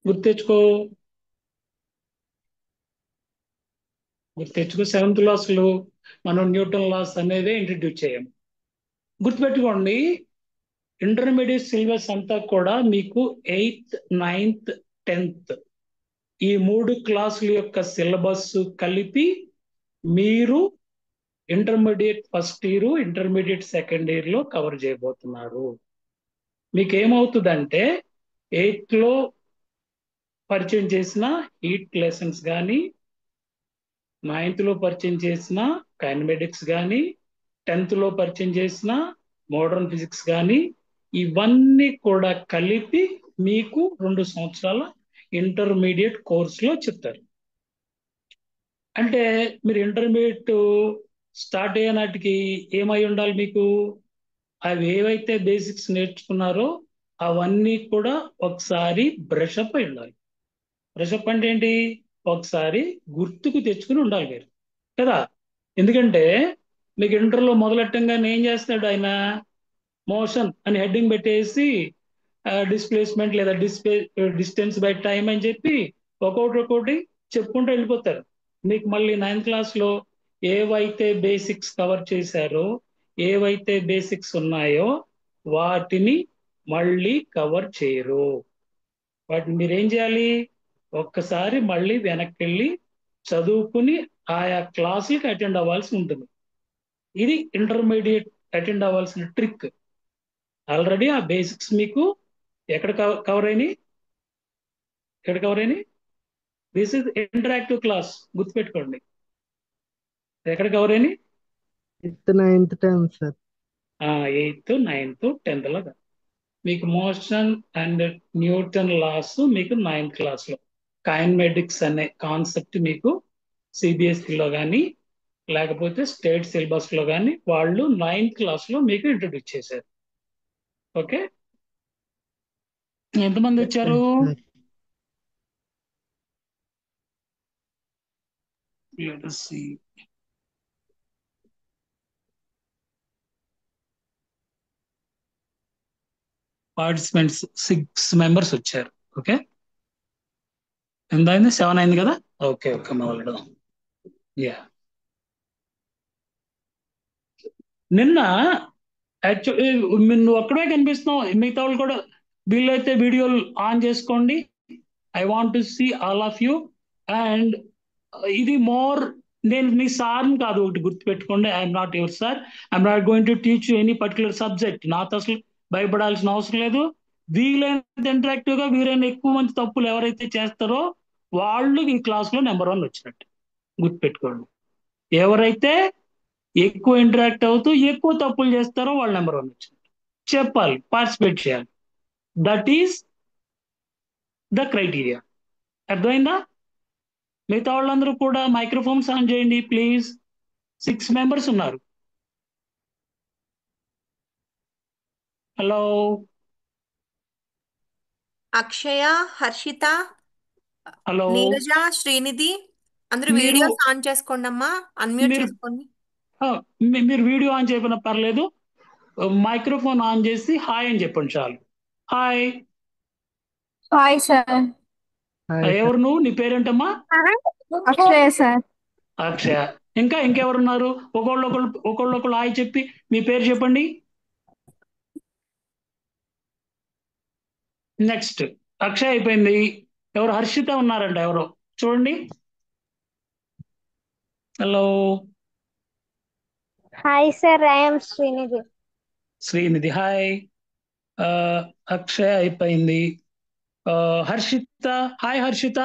గుర్తెచ్చుకో. Seventh class లో మనం Newton loss అనేది ఇంట్రడ్యూస్ చేయం. గుర్తుపెట్టుకోండి, ఇంటర్మీడియట్ సిలబస్ అంతా కూడా మీకు 8th 9th 10th ఈ 3 క్లాసుల యొక్క సిలబస్ కలిపి మీరు intermediate first year, intermediate second year లో కవర్ చేయబోతున్నారు. మీకు ఏమవుతుందంటే 8th లో పరిచయం చేసిన హీట్ లెసన్స్ కానీ, 9th లో పరిచయం చేసిన కైనమెటిక్స్ కానీ, 10th లో పరిచయం చేసిన మోడర్న్ ఫిజిక్స్ కానీ, ఇవన్నీ కూడా కలిపి మీకు 2 సంవత్సరాల ఇంటర్మీడియట్ కోర్సులో చెప్తారు. అంటే మీరు ఇంటర్మీడియట్ స్టార్ట్ అయ్యే నాటికి ఏమై ఉండాలి మీకు? అవి ఏవైతే బేసిక్స్ నేర్చుకున్నారో అవన్నీ కూడా ఒకసారి బ్రషప్ అయి ఉండాలి. బ్రషప్ అంటే ఏంటి? ఒకసారి గుర్తుకు తెచ్చుకుని ఉండాలి మీరు కదా. ఎందుకంటే మీకు ఇంటర్లో మొదలెట్టంగానే ఏం చేస్తాడు ఆయన? మోషన్ అని హెడ్డింగ్ పెట్టేసి డిస్ప్లేస్మెంట్ లేదా డిస్టెన్స్ బై టైం అని చెప్పి ఒక్కొక్కటి చెప్పుకుంటూ వెళ్ళిపోతారు. మీకు మళ్ళీ 9th క్లాస్ లో ఏవైతే బేసిక్స్ కవర్ చేశారో, ఏవైతే బేసిక్స్ ఉన్నాయో వాటిని మళ్ళీ కవర్ చేయరు. వాటిని మీరు ఏం చేయాలి? ఒక్కసారి మళ్ళీ వెనక్కి వెళ్ళి చదువుకుని ఆయా క్లాసులకి అటెండ్ అవ్వాల్సి ఉంటుంది. ఇది ఇంటర్మీడియట్ అటెండ్ అవ్వాల్సిన ట్రిక్. ఆల్రెడీ ఆ బేసిక్స్ మీకు ఎక్కడ కవర్ అయినాయి? ఎక్కడ కవర్ అయినాయి? దిస్ ఇస్ ఇంటరాక్టివ్ క్లాస్, గుర్తుపెట్టుకోండి. ఎక్కడ కవర్ అయినాయి? 8th 9th 10th sir. 8th 9th 10th లో మీకు మోషన్ అండ్ న్యూటన్ లాస్ మీకు 9th క్లాస్ లో. కైనమెటిక్స్ అనే కాన్సెప్ట్ మీకు సిబిఎస్ఈలో కానీ లేకపోతే స్టేట్ సిలబస్ లో కానీ వాళ్ళు 9th క్లాస్ లో మీకు ఇంట్రొడ్యూస్ చేశారు. ఓకే, ఎంతమంది వచ్చారు? Sir Let us see. Participants 6 members వచ్చారు. ఓకే, ఎంత అయింది? 7 అయింది కదా. ఓకే ఓకే, మొదలెడదాం. యా, నిన్న యాక్చువల్లీ నువ్వు ఒక్కడే కనిపిస్తున్నావు, మిగతా వాళ్ళు కూడా వీళ్ళైతే వీడియోలు ఆన్ చేసుకోండి. I want to see all of you. And ఇది మోర్, నేను మీ సార్ని కాదు, ఒకటి గుర్తుపెట్టుకోండి. I'm not your sir. I'm not going to teach you any particular subject. నాతో అసలు భయపడాల్సిన అవసరం లేదు. వీలైనంత ఇంటరాక్టివ్ గా వీలైన ఎక్కువ మంది తప్పులు ఎవరైతే చేస్తారో వాళ్ళు ఈ క్లాస్ లో నెంబర్ 1 వచ్చినట్టు గుర్తుపెట్టుకోండి. ఎవరైతే ఎక్కువ ఇంటరాక్ట్ అవుతూ ఎక్కువ తప్పులు చేస్తారో వాళ్ళు నెంబర్ 1 వచ్చినట్టు చెప్పాలి, పార్టిసిపేట్ చేయాలి. That is the criteria. అర్థమైందా? మిగతా వాళ్ళందరూ కూడా మైక్రోఫోన్స్ ఆన్ చేయండి ప్లీజ్. 6 మెంబర్స్ ఉన్నారు. హలో, అక్షయ, హర్షిత, హలో. నీరజ, శ్రీనిధి అందరూ మీరు వీడియోస్ ఆన్ చేసుకోండి అమ్మా. అన్మ్యూట్ మీరు చేసుకోండి. ఆ, మీరు వీడియో ఆన్ చేయకపోయినా పర్లేదు. మైక్రోఫోన్ ఆన్ చేసి హాయ్ అని చెప్పండి చాలు. Hi. Hi sir. Hi sir. ఎవరు నువ్వు? నీ పేరేంటమ్మా? అక్షయ్ సార్. అక్షయ. ఇంకెవరున్నారు? ఒకళ్ళు హాయ్ చెప్పి మీ పేరు చెప్పండి. నెక్స్ట్ అక్షయ్ అయిపోయింది. ఎవరు? హర్షిత ఉన్నారంట ఎవరో, చూడండి. Hello, hi sir, I'm Srinidhi. Srinidhi hi. Akshaya అయిపోయింది. హర్షిత హాయ్. హర్షిత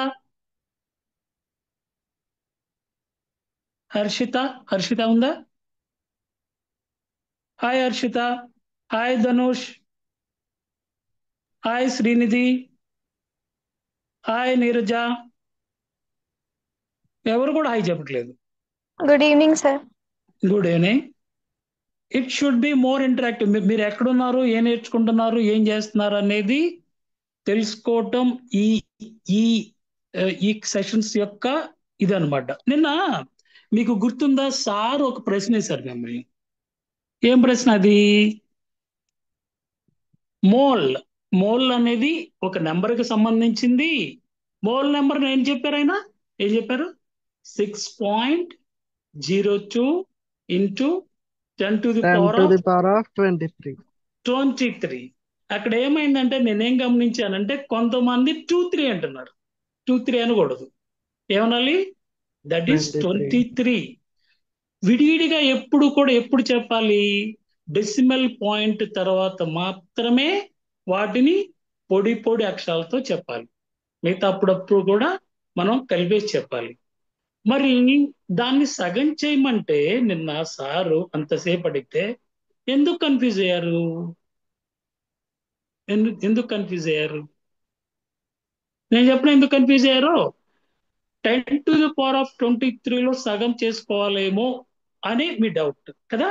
హర్షిత ఉందా? Hi Harshitha. Hi Dhanush. Hi Srinidhi. Hi Neeraja. ఎవరు కూడా హాయ్ చెప్పట్లేదు. Good evening sir. Good evening. It should be more interactive. మీరు ఎక్కడున్నారు, ఏం నేర్చుకుంటున్నారు, ఏం చేస్తున్నారు అనేది తెలుసుకోవటం ఈ ఈ ఈ సెషన్స్ యొక్క ఇదనమాట. నిన్న మీకు గుర్తుందా, సార్ ఒక ప్రశ్న వేశారు మిమ్మల్ని. ఏం ప్రశ్న అది? మోల్ మోల్ అనేది ఒక నెంబర్కి సంబంధించింది. మోల్ నెంబర్ ఏం చెప్పారు ఆయన? ఏం చెప్పారు? 6.02 into 10 to the 10 power to of the power of 23. 23. అక్కడ ఏమైందంటే నేనేం గమనించానంటే కొంతమంది 23 అంటున్నారు. 23 అనకూడదు, ఏమనాలి? That is 23. 23. విడివిడిగా ఎప్పుడు చెప్పాలి? డెసిమల్ పాయింట్ తర్వాత మాత్రమే వాటిని పొడి పొడి అక్షరాలతో చెప్పాలి. మిగతా అప్పుడప్పుడు కూడా మనం కలిపేసి చెప్పాలి. మరి దాన్ని సగం చేయమంటే నిన్న సారు అంతసేపు అడిగితే ఎందుకు కన్ఫ్యూజ్ అయ్యారు? ఎందుకు కన్ఫ్యూజ్ అయ్యారు? నేను చెప్పిన ఎందుకు కన్ఫ్యూజ్ అయ్యారో. 10 to the power of 23లో సగం చేసుకోవాలేమో అని మీ డౌట్ కదా.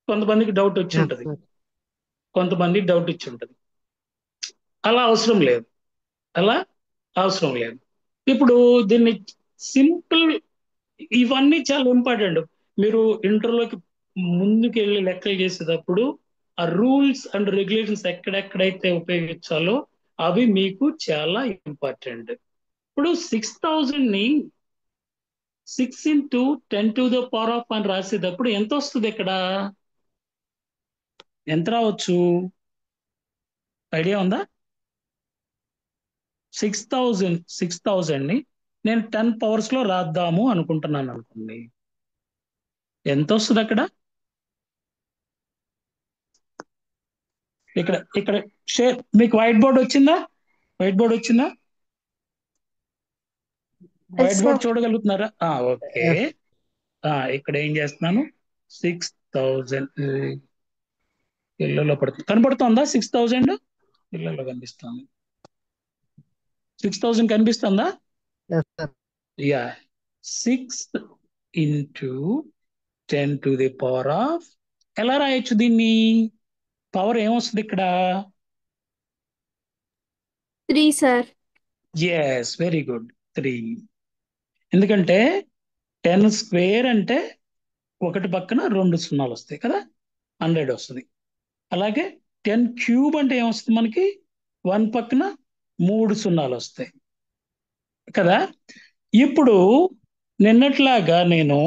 కొంతమందికి డౌట్ వచ్చి Yes, ఉంటది, sir. కొంతమందికి డౌట్ ఇచ్చి ఉంటది. అలా అవసరం లేదు, అలా అవసరం లేదు. ఇప్పుడు దీన్ని సింపుల్, ఇవన్నీ చాలా ఇంపార్టెంట్. మీరు ఇంటర్లోకి ముందుకు వెళ్ళి లెక్కలు చేసేటప్పుడు ఆ రూల్స్ అండ్ రెగ్యులేషన్స్ ఎక్కడెక్కడైతే ఉపయోగించాలో అవి మీకు చాలా ఇంపార్టెంట్. ఇప్పుడు 6,000ని 6 into 10 to the power of అని రాసేటప్పుడు ఎంత వస్తుంది? ఇక్కడ ఎంత రావచ్చు? ఐడియా ఉందా? 6,000ని నేను 10 పవర్స్ లో రాద్దాము అనుకుంటున్నాను అనుకోండి, ఎంత వస్తుంది అక్కడ? ఇక్కడ ఇక్కడ షేర్ మీకు వైట్ బోర్డ్ వచ్చిందా? వైట్ బోర్డ్ వచ్చిందా? Yes, white sir. బోర్డ్ చూడగలుగుతున్నారా? ఓకే. Yes. ఇక్కడ ఏం చేస్తున్నాను? 6,000 ఇళ్లలో పడుతుంది, కనబడుతుందా? 6,000 ఇళ్లలో కనిపిస్తుంది. 6,000 కనిపిస్తుందా? Yes, sir. Yeah. 6 into 10 to the power of, ఎలా రాయొచ్చు దీన్ని? పవర్ ఏమొస్తుంది ఇక్కడ? 3, sir. Yes, very good, 3. ఎందుకంటే 10 స్క్వేర్ అంటే ఒకటి పక్కన 2 సున్నాలు వస్తాయి కదా, 100 వస్తుంది. అలాగే 10 క్యూబ్ అంటే ఏమొస్తుంది మనకి? 1 పక్కన 3 సున్నాలు వస్తాయి కదా. ఇప్పుడు నిన్నట్లాగా నేను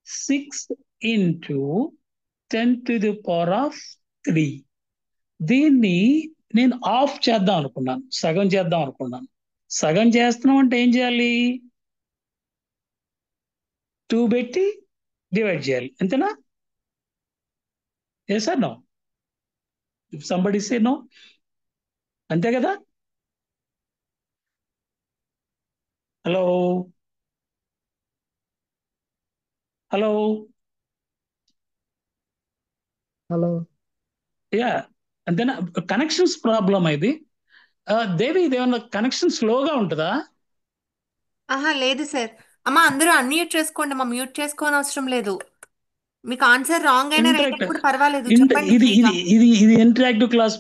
6 into 10 to the power of 3, దీన్ని నేను ఆఫ్ చేద్దాం అనుకున్నాను, సగం చేద్దాం అనుకున్నాను. సగం చేస్తున్నాం అంటే ఏం చేయాలి? 2 పెట్టి డివైడ్ చేయాలి, అంతేనా? ఏ sir no? Somebody say no, అంతే కదా? Hello hello Hello. యా, అంతేనా? కనెక్షన్స్ ప్రాబ్లం ఇది. దేవి, ఇదేమన్నా కనెక్షన్ స్లోగా ఉంటుందా? ఆహా, లేదు సార్. అమ్మ, అందరూ అన్మ్యూట్ చేసుకోండి అమ్మా, మ్యూట్ చేసుకోని అవసరం లేదు. మీకు ఆన్సర్ రాంగ్ అయినా రైట్ అయినా కూడా పర్వాలేదు, చెప్పండి ఇది ఫ్రీగా. ఇది ఇది ఇది ఇంటరాక్టివ్ క్లాస్.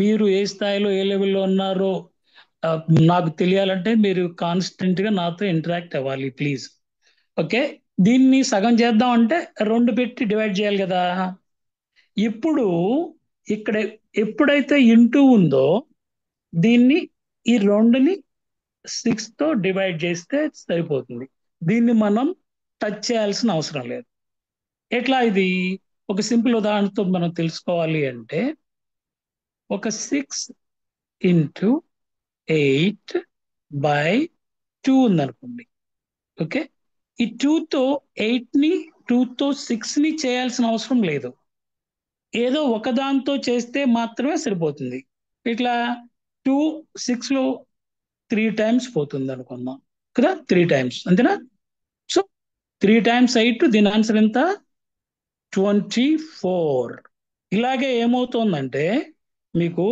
మీరు ఏ స్థాయిలో ఏ లెవెల్లో ఉన్నారో నాకు తెలియాలంటే మీరు కాన్స్టెంట్ గా నాతో ఇంటరాక్ట్ అవ్వాలి ప్లీజ్. ఓకే, దీన్ని సగం చేద్దాం అంటే 2 పెట్టి డివైడ్ చేయాలి కదా. ఇప్పుడు ఇక్కడ ఎప్పుడైతే ఇంటూ ఉందో దీన్ని, ఈ 2ని 6 తో డివైడ్ చేస్తే సరిపోతుంది. దీన్ని మనం టచ్ చేయాల్సిన అవసరం లేదు. ఎట్లా ఇది? ఒక సింపుల్ ఉదాహరణతో మనం తెలుసుకోవాలి అంటే, ఒక 6 ఇంటూ 8/2 ఉందనుకోండి. ఓకే, ఈ 2తో 8ని 2తో 6ని చేయాల్సిన అవసరం లేదు. ఏదో ఒకదాంతో చేస్తే మాత్రమే సరిపోతుంది. ఇట్లా 2 6లో 3 టైమ్స్ పోతుంది అనుకుందాం కదా, 3 టైమ్స్, అంతేనా? సో 3 టైమ్స్ 8, దీని ఆన్సర్ ఎంత? 24. ఇలాగే ఏమవుతుందంటే మీకు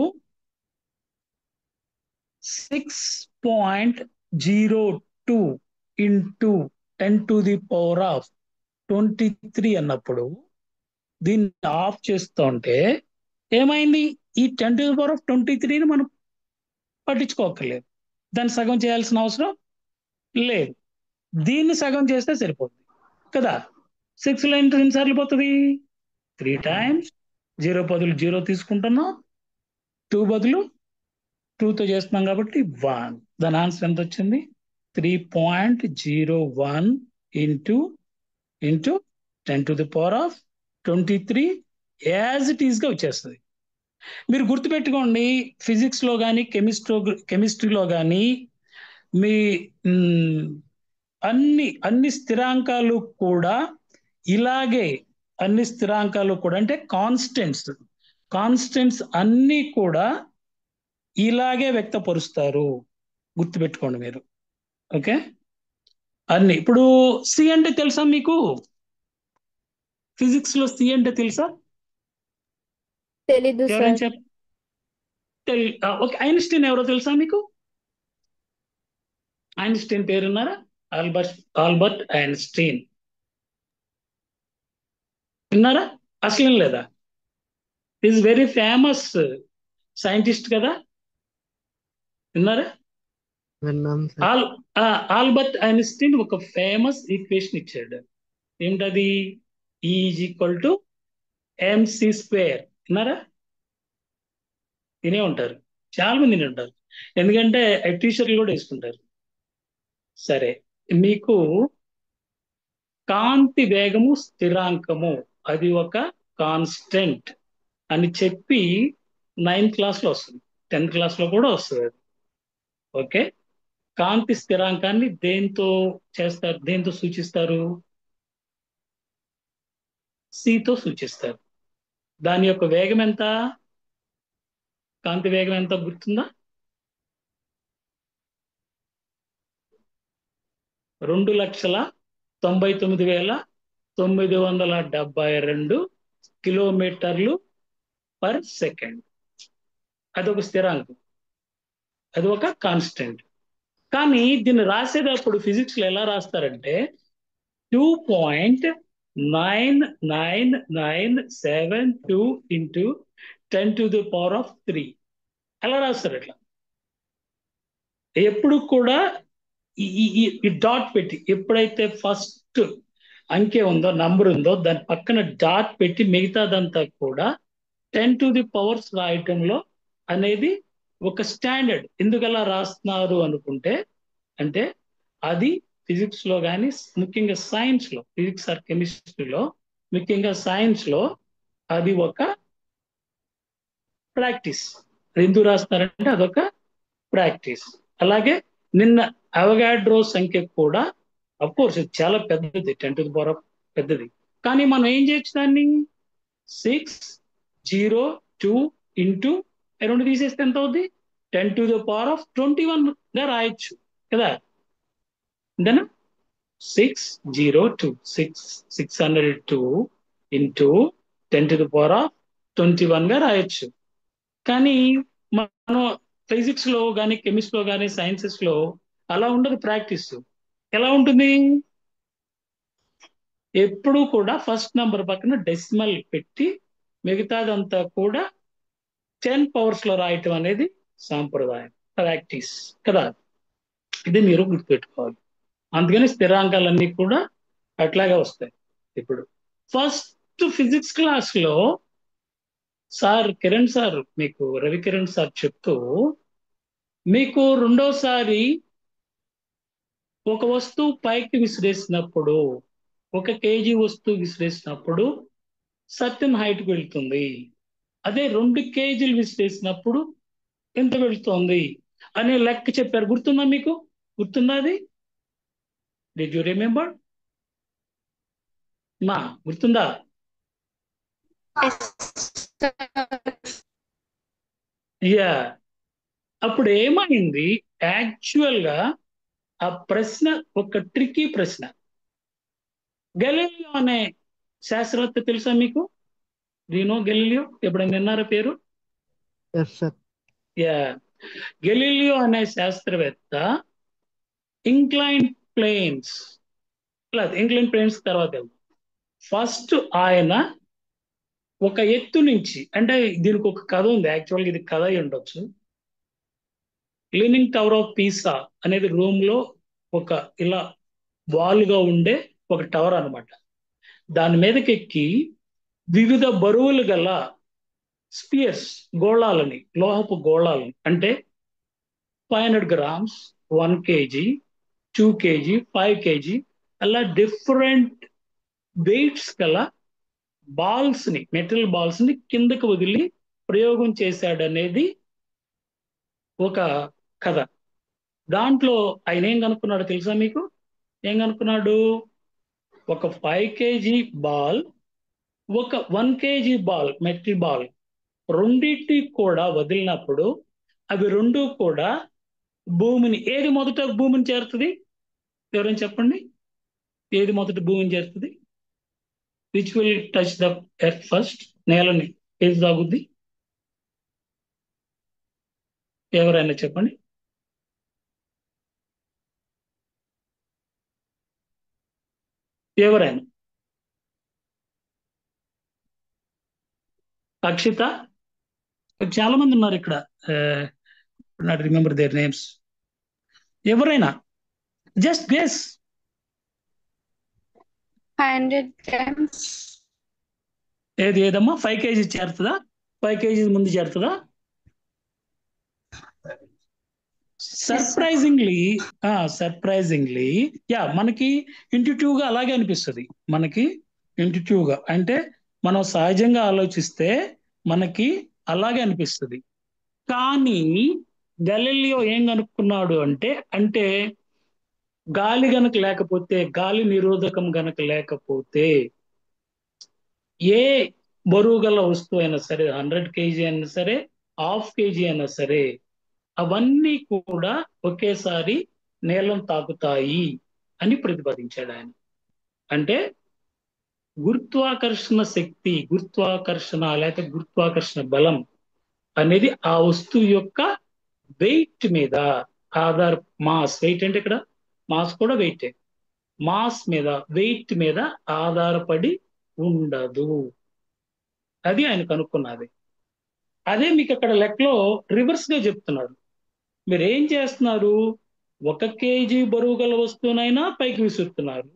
6.02 into 10 to the power of 23 అన్నప్పుడు దీన్ని ఆఫ్ చేస్తుంటే ఏమైంది? ఈ 10 to the power of 23ని మనం పట్టించుకోకర్లేదు, దాన్ని సగం చేయాల్సిన అవసరం లేదు. దీన్ని సగం చేస్తే సరిపోతుంది కదా. 6లో ఎన్నిసార్లు పోతుంది? 3 టైమ్స్ 0 బదులు 0 తీసుకుంటున్నాం, 2 బదులు 2తో చేస్తున్నాం కాబట్టి 1. దాని ఆన్సర్ ఎంత వచ్చింది? 3.01 ఇంటూ 10⁻23 యాజ్ ఇట్ ఈస్గా వచ్చేస్తుంది. మీరు గుర్తుపెట్టుకోండి, ఫిజిక్స్లో కానీ కెమిస్ట్రీలో కానీ మీ అన్ని స్థిరాంకాలు కూడా ఇలాగే, అన్ని స్థిరాంకాలు కూడా అంటే కాన్స్టెంట్స్ అన్నీ కూడా ఇలాగే వ్యక్తపరుస్తారు. గుర్తుపెట్టుకోండి మీరు. ఓకే, అన్ని. ఇప్పుడు సి అంటే తెలుసా మీకు? ఫిజిక్స్ లో సి అంటే తెలుసా? తెలీదు ఎవరైనా సార్. ఓకే, ఐన్స్టీన్ ఎవరో తెలుసా మీకు? ఐన్స్టీన్ పేరున్నారా? ఆల్బర్ట్ ఐన్స్టీన్ విన్నారా? అసలు లేదా? ఈజ్ వెరీ ఫేమస్ సైంటిస్ట్ కదా, విన్నారా? విన్నాను సార్. ఆల్బర్ట్ ఐన్స్టీన్ ఒక ఫేమస్ ఈక్వేషన్ ఇచ్చాడు. ఏమిటది? E = mc². విన్నారా? తినే ఉంటారు, చాలా మంది తినే ఉంటారు, ఎందుకంటే టీషర్ట్లు కూడా వేసుకుంటారు. సరే, మీకు కాంతి వేగము స్థిరాంకము అది ఒక కాన్స్టెంట్ అని చెప్పి 9th క్లాస్లో వస్తుంది, 10th క్లాస్లో కూడా వస్తుంది. ఓకే, కాంతి స్థిరాంకాన్ని దేంతో చేస్తారు, దేంతో సూచిస్తారు? సితో సూచిస్తారు. దాని యొక్క వేగం ఎంత? కాంతి వేగం ఎంత గుర్తుందా? 2,99,972 కిలోమీటర్లు/సెకండ్. అదొక స్థిరాంకం, అది ఒక కాన్స్టెంట్. కానీ దీన్ని రాసేటప్పుడు ఫిజిక్స్ లో ఎలా రాస్తారంటే 2.9972 ఇంటూ 10⁻³ అలా రాస్తారు. అట్లా ఎప్పుడు కూడా ఈ డాట్ పెట్టి, ఎప్పుడైతే ఫస్ట్ అంకె ఉందో, నంబర్ ఉందో, దాని పక్కన డాట్ పెట్టి మిగతాదంతా కూడా 10⁻³ రాయటంలో అనేది ఒక స్టాండర్డ్. ఎందుకు అలా రాస్తున్నారు అనుకుంటే, అంటే అది ఫిజిక్స్ లో కానీ, ముఖ్యంగా సైన్స్ లో, ఫిజిక్స్ ఆర్ కెమిస్ట్రీలో, ముఖ్యంగా సైన్స్ లో అది ఒక ప్రాక్టీస్. ఎందుకు రాస్తారంటే అదొక ప్రాక్టీస్. అలాగే నిన్న అవగాడ్రో సంఖ్య కూడా కోర్స్ ఇది చాలా పెద్దది, 10⁻³ పెద్దది. కానీ మనం ఏం చేయొచ్చు దాన్ని? 602 ఇంటూ 2 తీసేస్తే ఎంత అవుద్ది? 10⁻21 గా రాయొచ్చు కదా. అంతేనా? 602 ఇంటూ 10⁻21 గా రాయొచ్చు. కానీ మనం ఫిజిక్స్ లో కానీ, కెమిస్ట్రీలో కానీ, సైన్సెస్ లో అలా ఉండదు ప్రాక్టీస్. ఎలా ఉంటుంది? ఎప్పుడు కూడా ఫస్ట్ నంబర్ పక్కన డెసిమల్ పెట్టి మిగతాదంతా కూడా 10 పవర్స్ లో రాయటం అనేది సాంప్రదాయం, ప్రాక్టీస్ కదా. ఇది మీరు గుర్తుపెట్టుకోవాలి. అందుకని స్థిరాంకాలన్నీ కూడా అట్లాగే వస్తాయి. ఇప్పుడు ఫస్ట్ ఫిజిక్స్ క్లాస్ లో సార్ కిరణ్ సార్, మీకు రవికిరణ్ సార్ చెప్తూ, మీకు రెండోసారి ఒక వస్తువు పైకి విసిరేసినప్పుడు, 1 kg వస్తువు విసిరేసినప్పుడు సర్టన్ హైట్కి వెళ్తుంది. అదే 2 kgలు విసిరేసినప్పుడు ఎంత వెళ్తుంది అనే లెక్క చెప్పారు. గుర్తుందా మీకు? గుర్తుందా అది? Did you remember? మా గుర్తుందా? యా. అప్పుడు ఏమైంది? యాక్చువల్ గా ఆ ప్రశ్న ఒక ట్రికీ ప్రశ్న. గెలీలియో అనే శాస్త్రవేత్త తెలుసా మీకు? రీనో గెలీలియో, ఎప్పుడైనా విన్నారా పేరు? Yes sir. యా, గెలీలియో అనే శాస్త్రవేత్త ఇంక్లైన్ ప్లేన్స్ తర్వాత ఫస్ట్ ఆయన ఒక ఎత్తు నుంచి, అంటే దీనికి ఒక కథ ఉంది, యాక్చువల్గా ఇది కథ అయి ఉండొచ్చు. లీనింగ్ టవర్ ఆఫ్ పీసా అనేది రోమ్ లో ఒక ఇలా వాల్గా ఉండే ఒక టవర్ అన్నమాట. దాని మీదకి ఎక్కి వివిధ బరువులు గల స్పియర్స్, గోళాలని, లోహపు గోళాలని, అంటే 500 గ్రామ్స్, 1 kg, 2 kg, 5 kg, అలా డిఫరెంట్ వెయిట్స్ గల బాల్స్ ని, మెటల్ బాల్స్ ని కిందకు వదిలి ప్రయోగం చేశాడనేది ఒక కథ. దాంట్లో ఆయన ఏం కనుక్కున్నాడో తెలుసా మీకు? ఏం కనుక్కున్నాడు? ఒక 5 kg బాల్, ఒక 1 kg బాల్, మెటల్ బాల్, రెండింటి కూడా వదిలినప్పుడు అవి రెండు కూడా ఏది మొదట భూమిని చేరుతుంది? ఎవరైనా చెప్పండి, ఏది మొదట భూమిని చేరుతుంది? Which will touch the earth first? నేలని ఏది తాగుద్ది? ఎవరైనా చెప్పండి. ఎవరైనా? అక్షిత, చాలా మంది ఉన్నారు ఇక్కడ. Not remember their names. ఎవరైనా జస్ట్ గెస్. 100 grams. ఏదమ్మా? 5 kg చేరుతుందా? 5 kg ముందు చేరుతుందా? సర్ప్రైజింగ్లీ యా, మనకి ఇంట్యూటివ్ గా అలాగే అనిపిస్తుంది. మనకి ఇంట్యూటివ్ గా అంటే మనం సహజంగా ఆలోచిస్తే మనకి అలాగే అనిపిస్తుంది. కానీ గెలీలియో ఏం కనుక్కున్నాడు అంటే గాలి గనక లేకపోతే, గాలి నిరోధకం గనక లేకపోతే, ఏ బరువు గల వస్తువు అయినా సరే, 100 kg అయినా సరే, 1/2 kg అయినా సరే, అవన్నీ కూడా ఒకేసారి నేలను తాకుతాయి అని ప్రతిపాదించాడు ఆయన. అంటే గురుత్వాకర్షణ శక్తి, గురుత్వాకర్షణ లేకపోతే గురుత్వాకర్షణ బలం అనేది ఆ వస్తువు యొక్క వెయిట్ మీద మాస్, వెయిట్ అంటే ఇక్కడ మాస్ కూడా వెయిటే, మాస్ మీద, వెయిట్ మీద ఆధారపడి ఉండదు. అది ఆయన కనుక్కున్నది. అదే మీకు అక్కడ లెక్కలో రివర్స్ గా చెప్తున్నాడు. మీరు ఏం చేస్తున్నారు? 1 kg బరువు గల వస్తువునైనా పైకి విసురుతున్నారు,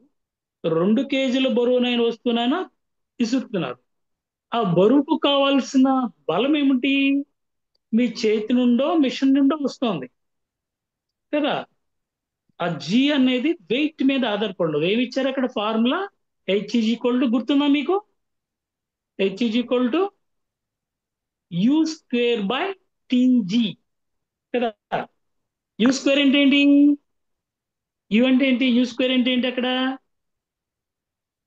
2 kgల బరువునైన వస్తువునైనా విసురుతున్నారు. ఆ బరువుకు కావాల్సిన బలం ఏమిటి? మీ చేతి నుండో మిషన్ నుండో వస్తుంది కదా. ఆ జీ అనేది వెయిట్ మీద ఆధారపడదు. ఏమి ఇచ్చారు అక్కడ ఫార్ములా? H గుర్తుందా మీకు? H U²/TG కదా. U² అంటే ఏంటి? యు అంటే ఏంటి? U² అంటే ఏంటి అక్కడ?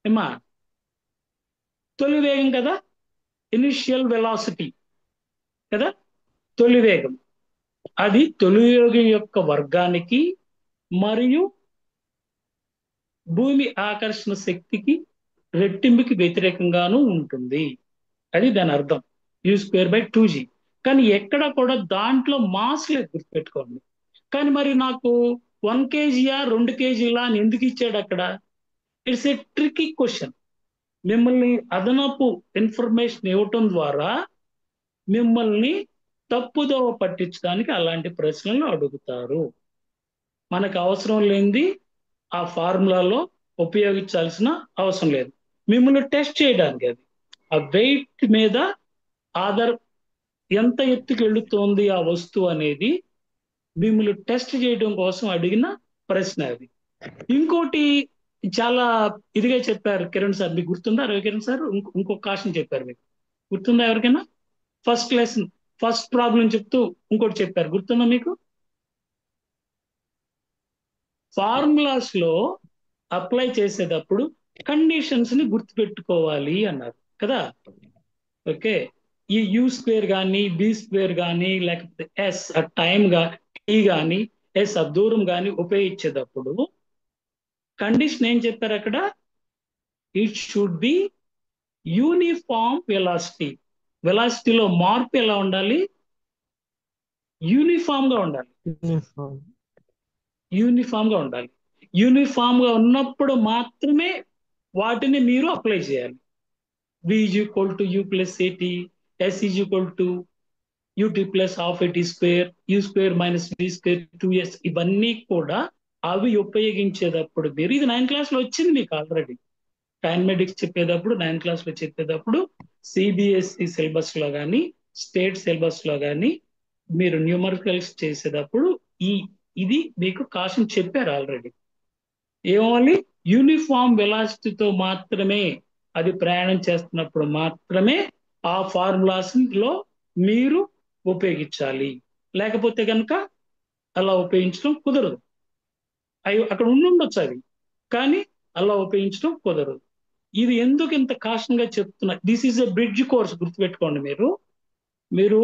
ఏమా? తొలి వేగం కదా, ఇనిషియల్ వెలాసిటీ కదా, తొలి వేగం. అది తొలి వేగం యొక్క వర్గానికి మరియు భూమి ఆకర్షణ శక్తికి రెట్టింపుకి వ్యతిరేకంగాను ఉంటుంది. అది దాని అర్థం, U²/2g. కానీ ఎక్కడ కూడా దాంట్లో మాస్ లేదు, గుర్తుపెట్టుకోండి. కానీ మరి నాకు 1 kgయా 2 kgలా అని ఎందుకు ఇచ్చాడు అక్కడ? It's a tricky question. మిమ్మల్ని అదనపు ఇన్ఫర్మేషన్ ఇవ్వటం ద్వారా మిమ్మల్ని తప్పుదోవ పట్టించడానికి అలాంటి ప్రశ్నలు అడుగుతారు. మనకు అవసరం లేనిది ఆ ఫార్ములాలో ఉపయోగించాల్సిన అవసరం లేదు. మిమ్మల్ని టెస్ట్ చేయడానికి, అది ఆ వెయిట్ మీద ఎంత ఎత్తుకు వెళుతోంది ఆ వస్తువు అనేది మిమ్మల్ని టెస్ట్ చేయడం కోసం అడిగిన ప్రశ్న అది. ఇంకోటి చాలా ఇదిగా చెప్పారు కిరణ్ సార్, మీకు గుర్తుందా? రవి కిరణ్ సార్ ఇంకొక కాషన్ చెప్పారు, మీకు గుర్తుందా ఎవరికైనా? ఫస్ట్ లెసన్, ఫస్ట్ ప్రాబ్లం చెప్తూ ఇంకోటి చెప్పారు, గుర్తుందా మీకు? ఫార్ములాస్ లో అప్లై చేసేటప్పుడు కండిషన్స్ ని గుర్తుపెట్టుకోవాలి అన్నారు కదా. ఓకే, ఈ U² కానీ, B² కానీ, లేకపోతే ఎస్ ఆ టైం గా, టీ కానీ, ఎస్ ఆ దూరం కానీ ఉపయోగించేటప్పుడు కండిషన్ ఏం చెప్పారు అక్కడ? It should be uniform velocity. వెలాసిటీలో మార్పు ఎలా ఉండాలి? యూనిఫామ్ గా ఉండాలి. యూనిఫామ్ గా ఉండాలి. యూనిఫామ్ గా ఉన్నప్పుడు మాత్రమే వాటిని మీరు అప్లై చేయాలి. V = U+AT, S = UT + ½ AT², U² - V² 2S. ఇవన్నీ కూడా అవి ఉపయోగించేటప్పుడు మీరు, ఇది 9th క్లాస్ లో వచ్చింది మీకు ఆల్రెడీ. కైనమెటిక్స్ చెప్పేటప్పుడు 9th క్లాస్ లో చెప్పేటప్పుడు సిబిఎస్ఈ సిలబస్ లో కానీ స్టేట్ సిలబస్ లో కానీ మీరు న్యూమరికల్స్ చేసేటప్పుడు ఈ ఇది మీకు కాషన్ చెప్పారు ఆల్రెడీ. ఏమవ్వాలి? యూనిఫామ్ వెలాసిటీతో మాత్రమే అది ప్రయాణం చేస్తున్నప్పుడు మాత్రమే ఆ ఫార్ములాస్ లో మీరు ఉపయోగించాలి. లేకపోతే కనుక అలా ఉపయోగించడం కుదరదు. అవి అక్కడ ఉండొచ్చు అవి, కానీ అలా ఉపయోగించడం కుదరదు. ఇది ఎందుకు ఇంత కాషన్గా చెప్తున్నా? This is a bridge course, గుర్తుపెట్టుకోండి. మీరు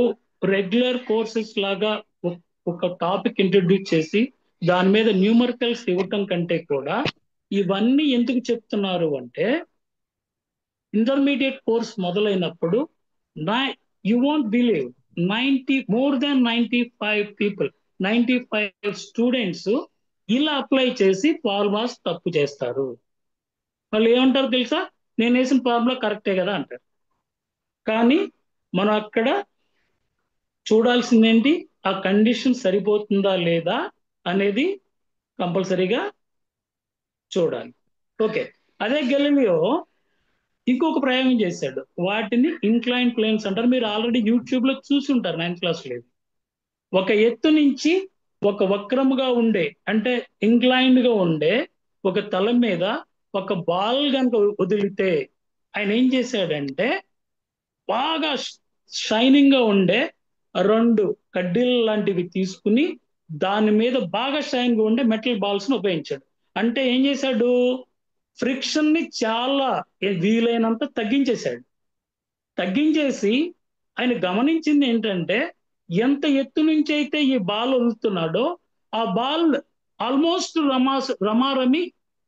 రెగ్యులర్ కోర్సెస్ లాగా ఒక టాపిక్ ఇంట్రడ్యూస్ చేసి దాని మీద న్యూమరికల్స్ ఇవ్వటం కంటే కూడా ఇవన్నీ ఎందుకు చెప్తున్నారు అంటే, ఇంటర్మీడియట్ కోర్స్ మొదలైనప్పుడు you won't believe more than 95 people, 95 students ఇలా అప్లై చేసి ఫార్ములాస్ తప్పు చేస్తారు. వాళ్ళు ఏమంటారు తెలుసా? నేను వేసిన ఫార్ములా కరెక్టే కదా అంటారు. కానీ మనం అక్కడ చూడాల్సిందేంటి? ఆ కండిషన్ సరిపోతుందా లేదా అనేది కంపల్సరీగా చూడాలి. ఓకే, అదే గెలీలియో ఇంకొక ప్రయోగం చేశాడు. వాటిని ఇంక్లైన్ ప్లేన్స్ అంటారు. మీరు ఆల్రెడీ యూట్యూబ్ లో చూసి ఉంటారు 9th క్లాస్ లో. ఒక ఎత్తు నుంచి ఒక వక్రముగా ఉండే, అంటే ఇంక్లైన్డ్ గా ఉండే ఒక తలం మీద ఒక బాల్ కనుక వదిలితే ఆయన ఏం చేశాడంటే, బాగా షైనింగ్ గా ఉండే 2 కడ్డీలు లాంటివి తీసుకుని దాని మీద బాగా షైన్ గా ఉండే మెటల్ బాల్స్ ని ఉపయోగించాడు. అంటే ఏం చేశాడు? ఫ్రిక్షన్ ని చాలా వీలైనంత తగ్గించేశాడు. తగ్గించేసి ఆయన గమనించింది ఏంటంటే, ఎంత ఎత్తు నుంచి అయితే ఈ బాల్ వదులుతున్నాడో ఆ బాల్ ఆల్మోస్ట్ రమారమి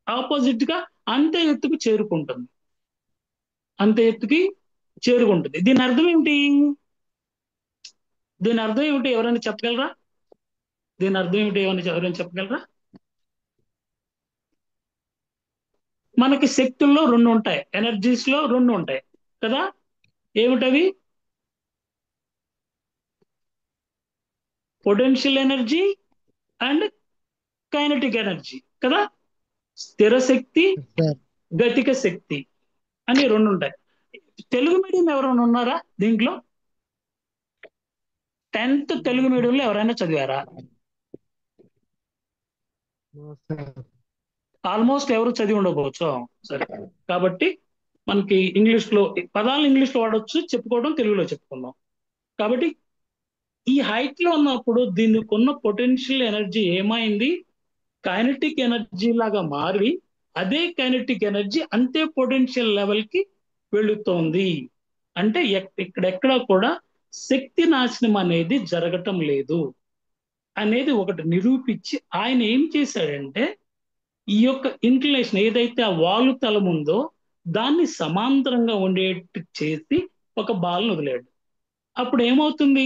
ఆపోజిట్ గా అంతే ఎత్తుకు చేరుకుంటుంది. అంతే ఎత్తుకి చేరుకుంటుంది. దీని అర్థం ఏమిటి? దీని అర్థం ఏమిటి? ఎవరైనా చెప్పగలరా? దీని అర్థం ఏమిటి? ఎవరైనా చెప్పగలరా? మనకి శక్తుల్లో 2 ఉంటాయి, ఎనర్జీస్ లో 2 ఉంటాయి కదా. ఏమిటవి? Potential energy and kinetic energy కదా. స్థిర శక్తి, సార్ గతిక శక్తి అని 2 ఉంటాయి. తెలుగు మీడియం ఎవరైనా ఉన్నారా దీంట్లో? 10th తెలుగు మీడియంలో ఎవరైనా చదివారా? No sir. ఆల్మోస్ట్ ఎవరు చదివి ఉండకపోవచ్చు. సరే, కాబట్టి మనకి ఇంగ్లీష్ లో పదాలు ఇంగ్లీష్ లో వాడొచ్చు, చెప్పుకోవడం తెలుగులో చెప్పుకుందాం. కాబట్టి ఈ హైట్ లో ఉన్నప్పుడు దీనికి ఉన్న పొటెన్షియల్ ఎనర్జీ ఏమైంది? కైనటిక్ ఎనర్జీ లాగా మారి అదే కైనటిక్ ఎనర్జీ అంతే పొటెన్షియల్ లెవెల్ కి వెళుతోంది. అంటే ఇక్కడెక్కడ కూడా శక్తి నాశనం అనేది జరగటం లేదు అనేది ఒకటి నిరూపించి ఆయన ఏం చేశాడంటే, ఈ యొక్క ఇంక్లినేషన్ ఏదైతే ఆ వాలు తలం ఉందో దాన్ని సమాంతరంగా ఉండేట్టు చేసి ఒక బాల్ను వదిలాడు. అప్పుడు ఏమవుతుంది?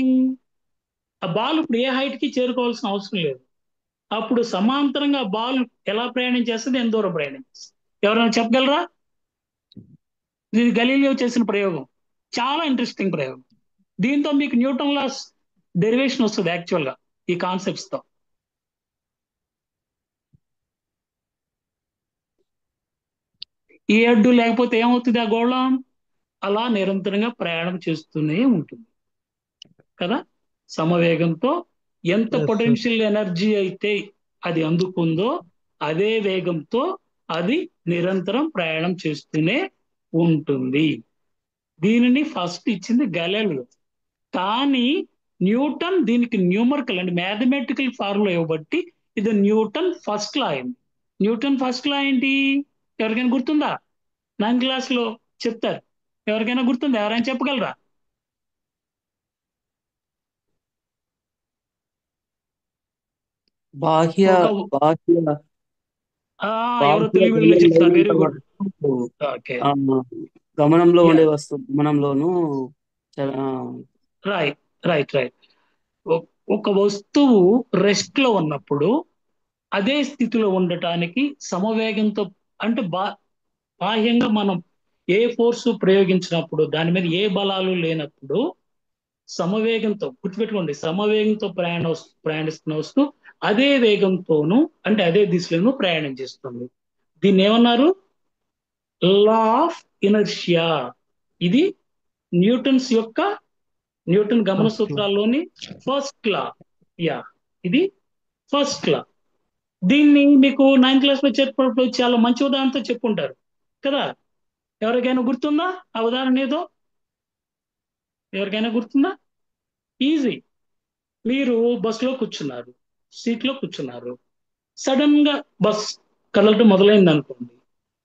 ఆ బాల్ ఇప్పుడు ఏ హైట్ కి చేరుకోవాల్సిన అవసరం లేదు. అప్పుడు సమాంతరంగా బాల్ ఎలా ప్రయాణం చేస్తుంది? ఎంత దూరం ప్రయాణం చేస్తుంది? ఎవరైనా చెప్పగలరా? ఇది గలీలియో చేసిన ప్రయోగం. చాలా ఇంట్రెస్టింగ్ ప్రయోగం. దీంతో మీకు న్యూటన్ లాస్ డెరివేషన్ వస్తుంది యాక్చువల్ గా ఈ కాన్సెప్ట్స్ తో. ఈ అడ్డు లేకపోతే ఏమవుతుంది? ఆ గోళం అలా నిరంతరంగా ప్రయాణం చేస్తూనే ఉంటుంది కదా. సమవేగంతో ఎంత Yes, sir. పొటెన్షియల్ ఎనర్జీ అయితే అది అందుకుందో అదే వేగంతో అది నిరంతరం ప్రయాణం చేస్తూనే ఉంటుంది. దీనిని ఫస్ట్ ఇచ్చింది గలీలియో. కానీ న్యూటన్ దీనికి న్యూమరికల్ అండ్ మ్యాథమెటికల్ ఫార్ములా ఇవ్వబట్టి ఇది న్యూటన్ ఫస్ట్ లా అయింది. న్యూటన్ ఫస్ట్ లా ఏంటి? ఎవరికైనా గుర్తుందా? 9th క్లాస్ లో చెప్తారు. ఎవరికైనా గుర్తుందా? ఎవరైనా చెప్పగలరా? బాహ్య ఒక బాహ్య ఎవరో బాహ్య తెలుగు వీళ్ళు చెప్తారు. Very good. ఓకే, ఆ, గమనంలో యా, ఉండే వస్తువు గమనంలోను రైట్ రైట్ రైట్. ఒక వస్తువు రెస్ట్ లో ఉన్నప్పుడు అదే స్థితిలో ఉండటానికి సమవేగంతో, అంటే బాహ్యంగా మనం ఏ ఫోర్సు ప్రయోగించినప్పుడు దాని మీద ఏ బలాలు లేనప్పుడు సమవేగంతో, గుర్తుపెట్టుకోండి, సమవేగంతో ప్రయాణిస్తున్న వస్తువు అదే వేగంతోనూ అంటే అదే దిశలోనూ ప్రయాణం చేస్తుంది. దీన్ని ఏమన్నారు? Law of inertia. ఇది న్యూటన్ గమన First law. సూత్రాల్లోని ఫస్ట్ లా. యా, ఇది ఫస్ట్ లా. దీన్ని మీకు 9th క్లాస్ లో చెప్పినప్పుడు చాలా మంచి ఉదాహరణతో చెప్పుంటారు కదా. ఎవరికైనా గుర్తుందా ఆ ఉదాహరణ ఏదో? ఎవరికైనా గుర్తుందా? ఈజీ. మీరు బస్సులో కూర్చున్నారు, సీట్లో కూర్చున్నారు. సడన్ గా బస్ కదలటం మొదలైంది అనుకోండి,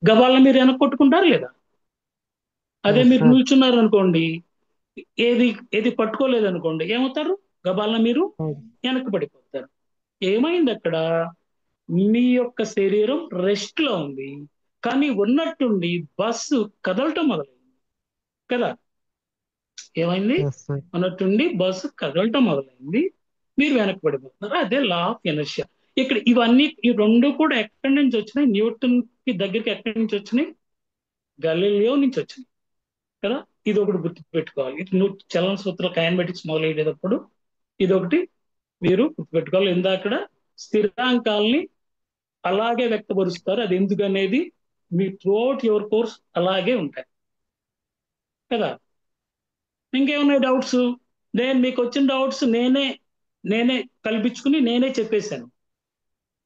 గబాలను మీరు వెనక్కి కొట్టుకుంటారు లేదా? అదే Yes, మీరు sir. నిల్చున్నారు అనుకోండి, ఏది ఏది పట్టుకోలేదు అనుకోండి, ఏమవుతారు? గబాలను మీరు Right. వెనక్కి పడిపోతారు. ఏమైంది అక్కడ? మీ యొక్క శరీరం రెస్ట్ లో ఉంది, కానీ ఉన్నట్టుండి బస్సు కదలటం మొదలైంది కదా. ఏమైంది? Yes, sir. ఉన్నట్టుండి బస్సు కదలటం మొదలైంది, మీరు వెనక్కి పడిపోతున్నారు. అదే లా ఆఫ్ ఇనర్షియా. ఇక్కడ ఇవన్నీ, ఈ రెండు కూడా ఎక్కడి నుంచి వచ్చినాయి? న్యూటన్ కి దగ్గరికి ఎక్కడి నుంచి వచ్చినాయి? గలీలియో నుంచి వచ్చినాయి కదా. ఇది ఒకటి గుర్తు పెట్టుకోవాలి. ఇది చలన సూత్రాలు కైనమాటిక్స్ మొదలయ్యేటప్పుడు ఇదొకటి మీరు గుర్తుపెట్టుకోవాలి. ఇందాక స్థిరాంకాల్ని అలాగే వ్యక్తపరుస్తారు. అది ఎందుకు అనేది మీ త్రూఅవుట్ యువర్ కోర్స్ అలాగే ఉంటాయి కదా. ఇంకేమున్నాయి డౌట్స్? నేను మీకు వచ్చిన డౌట్స్ నేనే కల్పించుకుని నేనే చెప్పేశాను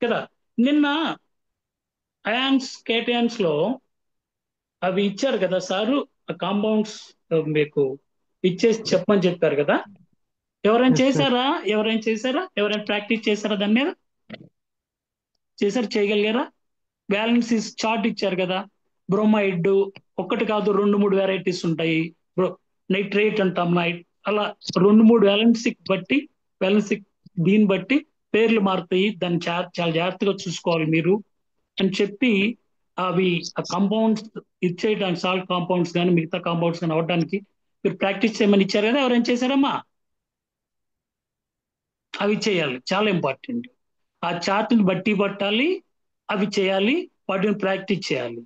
కదా. నిన్న అయాన్స్ కేటయాన్స్ లో అవి ఇచ్చారు కదా సారు, ఆ కాంపౌండ్స్ మీకు ఇచ్చేసి చెప్పమని చెప్పారు కదా. ఎవరైనా Yes, sir. చేశారా? ఎవరైనా ప్రాక్టీస్ చేశారా దాని మీద? చేశారు? చేయగలిగారా? బ్యాలెన్సీస్ చార్ట్ ఇచ్చారు కదా. బ్రోమైడ్ ఒక్కటి కాదు, 2-3 వెరైటీస్ ఉంటాయి. నైట్రేట్ అంటాం, అలా 2-3 వ్యాలెన్సీ దీన్ని బట్టి పేర్లు మారుతాయి. దాన్ని చాలా జాగ్రత్తగా చూసుకోవాలి మీరు అని చెప్పి, అవి ఆ కాంపౌండ్స్ ఇచ్చేయడానికి, సాల్ట్ కాంపౌండ్స్ కానీ మిగతా కాంపౌండ్స్ కానీ అవ్వడానికి మీరు ప్రాక్టీస్ చేయమని ఇచ్చారు కదా. ఎవరైనా చేశారమ్మా? అవి చేయాలి, చాలా ఇంపార్టెంట్. ఆ చార్ట్ని బట్టి పట్టాలి, అవి చేయాలి, వాటిని ప్రాక్టీస్ చేయాలి.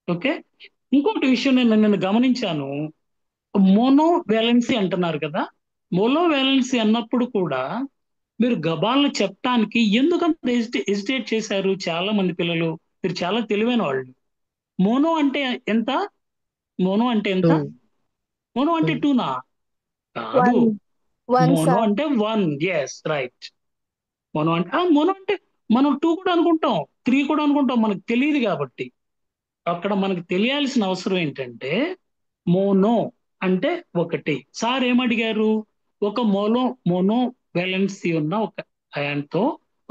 ఓకే. ఇంకోటి విషయం నేను గమనించాను, మోనో వ్యాలెన్సీ అంటున్నారు కదా. మోనో వ్యాలెన్సీ అన్నప్పుడు కూడా మీరు గబాలను చెప్పడానికి ఎందుకంత హెసిటేట్ చేశారు చాలా మంది పిల్లలు? మీరు చాలా తెలివైన వాళ్ళు. మోనో అంటే ఎంత? మోనో అంటే ఎంత? Two. మోనో అంటే Two. 2నా? కాదు, One, మోనో sir. అంటే 1. Yes, right. మోనో అంటే మనం 2 కూడా అనుకుంటాం, 3 కూడా అనుకుంటాం, మనకు తెలియదు కాబట్టి. అక్కడ మనకు తెలియాల్సిన అవసరం ఏంటంటే మోనో అంటే ఒకటి. సార్ ఏమడిగారు? ఒక మోనో వ్యాలెన్సీ ఉన్న ఒక అయాన్తో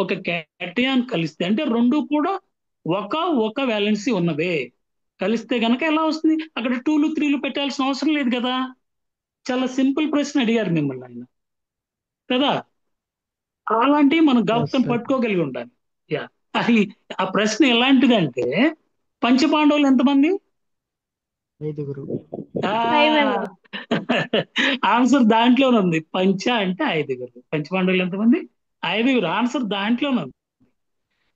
ఒక క్యాటయాన్ కలిస్తే, అంటే రెండు కూడా ఒక వ్యాలెన్సీ ఉన్నవే కలిస్తే గనక ఎలా వస్తుంది? అక్కడ 2లు 3లు పెట్టాల్సిన అవసరం లేదు కదా. చాలా సింపుల్ ప్రశ్న అడిగారు మిమ్మల్ని ఆయన కదా. అలాంటివి మనం Yes, గౌతం sir. పట్టుకోగలిగి ఉండాలి. యా, అది ఆ ప్రశ్న ఎలాంటిదంటే, పంచపాండవులు ఎంతమంది? ఐదుగురు. ఆన్సర్ దాంట్లోనే ఉంది. పంచ అంటే 5గురు. పంచపాండవులు ఎంతమంది? 5గురు. ఆన్సర్ దాంట్లోనే ఉంది.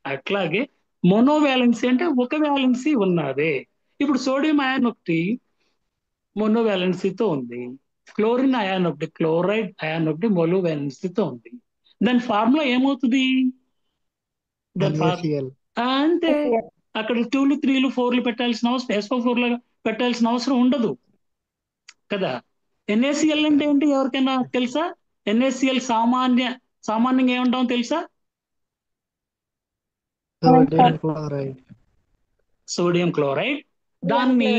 అట్లాగే మోనో వ్యాలెన్సీ అంటే ఒక వ్యాలెన్సీ ఉన్నదే. ఇప్పుడు సోడియం అయాన్ ఒకటి మోనో వ్యాలెన్సీతో ఉంది, క్లోరిన్ అయాన్ ఒకటి, క్లోరైడ్ అయాన్ ఒకటి మోనో వ్యాలెన్సీతో ఉంది. దాని ఫార్ములా ఏమవుతుంది? దాని NaCl. అంతే. అక్కడ 2లు 3లు 4లు పెట్టాల్సిన అవసరం, SO4 పెట్టాల్సిన అవసరం ఉండదు కదా. NaCl అంటే ఏంటి? ఎవరికైనా తెలుసా? NaCl సామాన్యంగా ఏమంటాం తెలుసా? Sodium chloride. Sodium chloride. దాన్ని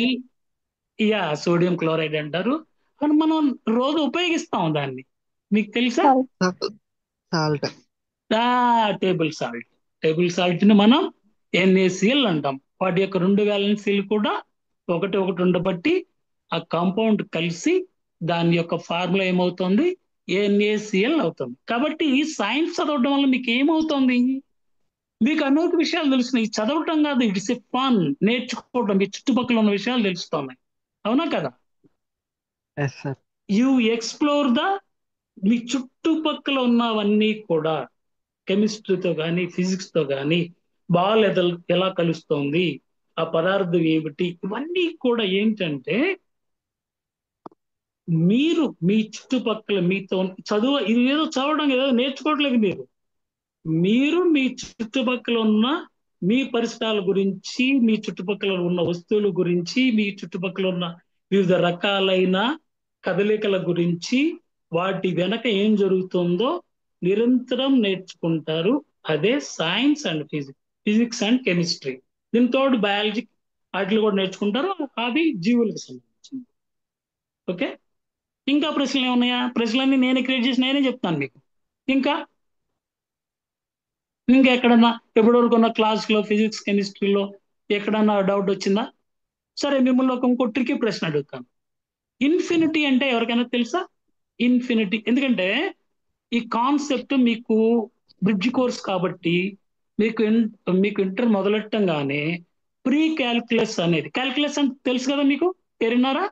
సోడియం క్లోరైడ్ అంటారు. కానీ మనం రోజు ఉపయోగిస్తాం దాన్ని. మీకు తెలుసా? Salt. Table salt. Table salt ని మనం NaCl అంటాం. వాటి యొక్క 2 వ్యాలెన్సీలు కూడా ఒకటి ఉండబట్టి ఆ కాంపౌండ్ కలిసి దాని యొక్క ఫార్ములా ఏమవుతుంది? NaCl అవుతుంది. కాబట్టి సైన్స్ చదవడం వల్ల మీకు ఏమవుతుంది? మీకు అనేక విషయాలు తెలుస్తున్నాయి. చదవటం కాదు, ఇట్స్ ఎ ఫన్. నేర్చుకోవడం, మీ చుట్టుపక్కల ఉన్న విషయాలు తెలుస్తున్నాయి. అవునా కదా? Yes, sir. యు ఎక్స్ప్లోర్ మీ చుట్టుపక్కల ఉన్నవన్నీ కూడా, కెమిస్ట్రీతో కానీ ఫిజిక్స్తో కానీ బాల్ ఎలా కలుస్తోంది, ఆ పదార్థం ఏమిటి, ఇవన్నీ కూడా ఏంటంటే మీరు మీ చుట్టుపక్కల మీతో ఇది ఏదో చదవడం, ఏదో నేర్చుకోవట్లేదు. మీరు మీ చుట్టుపక్కల ఉన్న మీ పరిసరాల గురించి, మీ చుట్టుపక్కల ఉన్న వస్తువుల గురించి, మీ చుట్టుపక్కల ఉన్న వివిధ రకాలైన కదలికల గురించి, వాటి వెనక ఏం జరుగుతుందో నిరంతరం నేర్చుకుంటారు. అదే science and physics and chemistry. దీంతో బయాలజీ వాటిలో కూడా నేర్చుకుంటారు. అది జీవులకు సంబంధించింది. ఓకే, ఇంకా ప్రశ్నలు ఏమున్నాయా? ప్రశ్నలన్నీ నేనే క్రియేట్ చేసి నేనే చెప్తాను మీకు. ఇంకా ఇంకా ఎక్కడన్నా ఎప్పటివరకు ఉన్న క్లాస్లో ఫిజిక్స్ కెమిస్ట్రీలో ఎక్కడన్నా డౌట్ వచ్చిందా? సరే, మిమ్మల్ని ఒక ఇంకో ట్రికీ ప్రశ్న అడుగుతాను. ఇన్ఫినిటీ అంటే ఎవరికైనా తెలుసా? ఇన్ఫినిటీ, ఎందుకంటే ఈ కాన్సెప్ట్ మీకు బ్రిడ్జ్ కోర్స్ కాబట్టి మీకు ఇంటర్ మొదలెట్టంగానే ప్రీ క్యాల్కులస్ అనేది, క్యాల్కులస్ అంటే తెలుసు కదా మీకు, పేరున్నారా?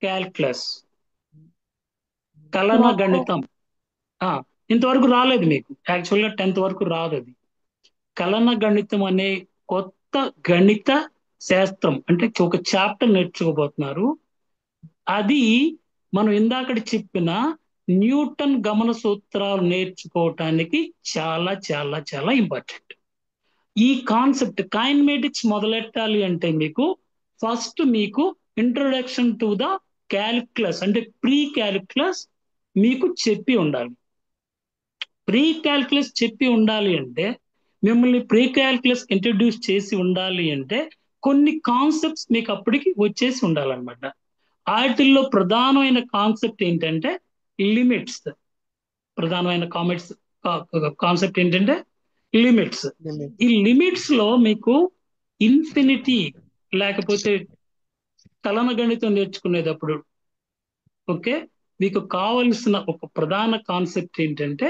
క్యాల్కులస్, కలన గణితం. ఇంతవరకు రాలేదు మీకు, యాక్చువల్గా 10th వరకు రాదు అది. కలన గణితం అనే కొత్త గణిత శాస్త్రం, అంటే ఒక చాప్టర్ నేర్చుకోబోతున్నారు. అది మనం ఇందాకటి చెప్పిన న్యూటన్ గమన సూత్రాలు నేర్చుకోవటానికి చాలా చాలా చాలా ఇంపార్టెంట్. ఈ కాన్సెప్ట్ కైనమాటిక్స్ మొదలెట్టాలి అంటే మీకు ఫస్ట్ మీకు ఇంట్రొడక్షన్ టు ద క్యాలిక్యులస్ అంటే ప్రీ క్యాలిక్యులస్ మీకు చెప్పి ఉండాలి. ప్రీ క్యాల్కులస్ చెప్పి ఉండాలి అంటే, మిమ్మల్ని ప్రీ క్యాల్కులస్ ఇంట్రడ్యూస్ చేసి ఉండాలి అంటే కొన్ని కాన్సెప్ట్స్ మీకు అప్పటికి వచ్చేసి ఉండాలన్నమాట. వాటిల్లో ప్రధానమైన కాన్సెప్ట్ ఏంటంటే లిమిట్స్. ప్రధానమైన కాన్సెప్ట్ ఏంటంటే లిమిట్స్. ఈ లిమిట్స్ లో మీకు ఇన్ఫినిటీ లేకపోతే కలన గణితం నేర్చుకునేటప్పుడు ఓకే, మీకు కావలసిన ఒక ప్రధాన కాన్సెప్ట్ ఏంటంటే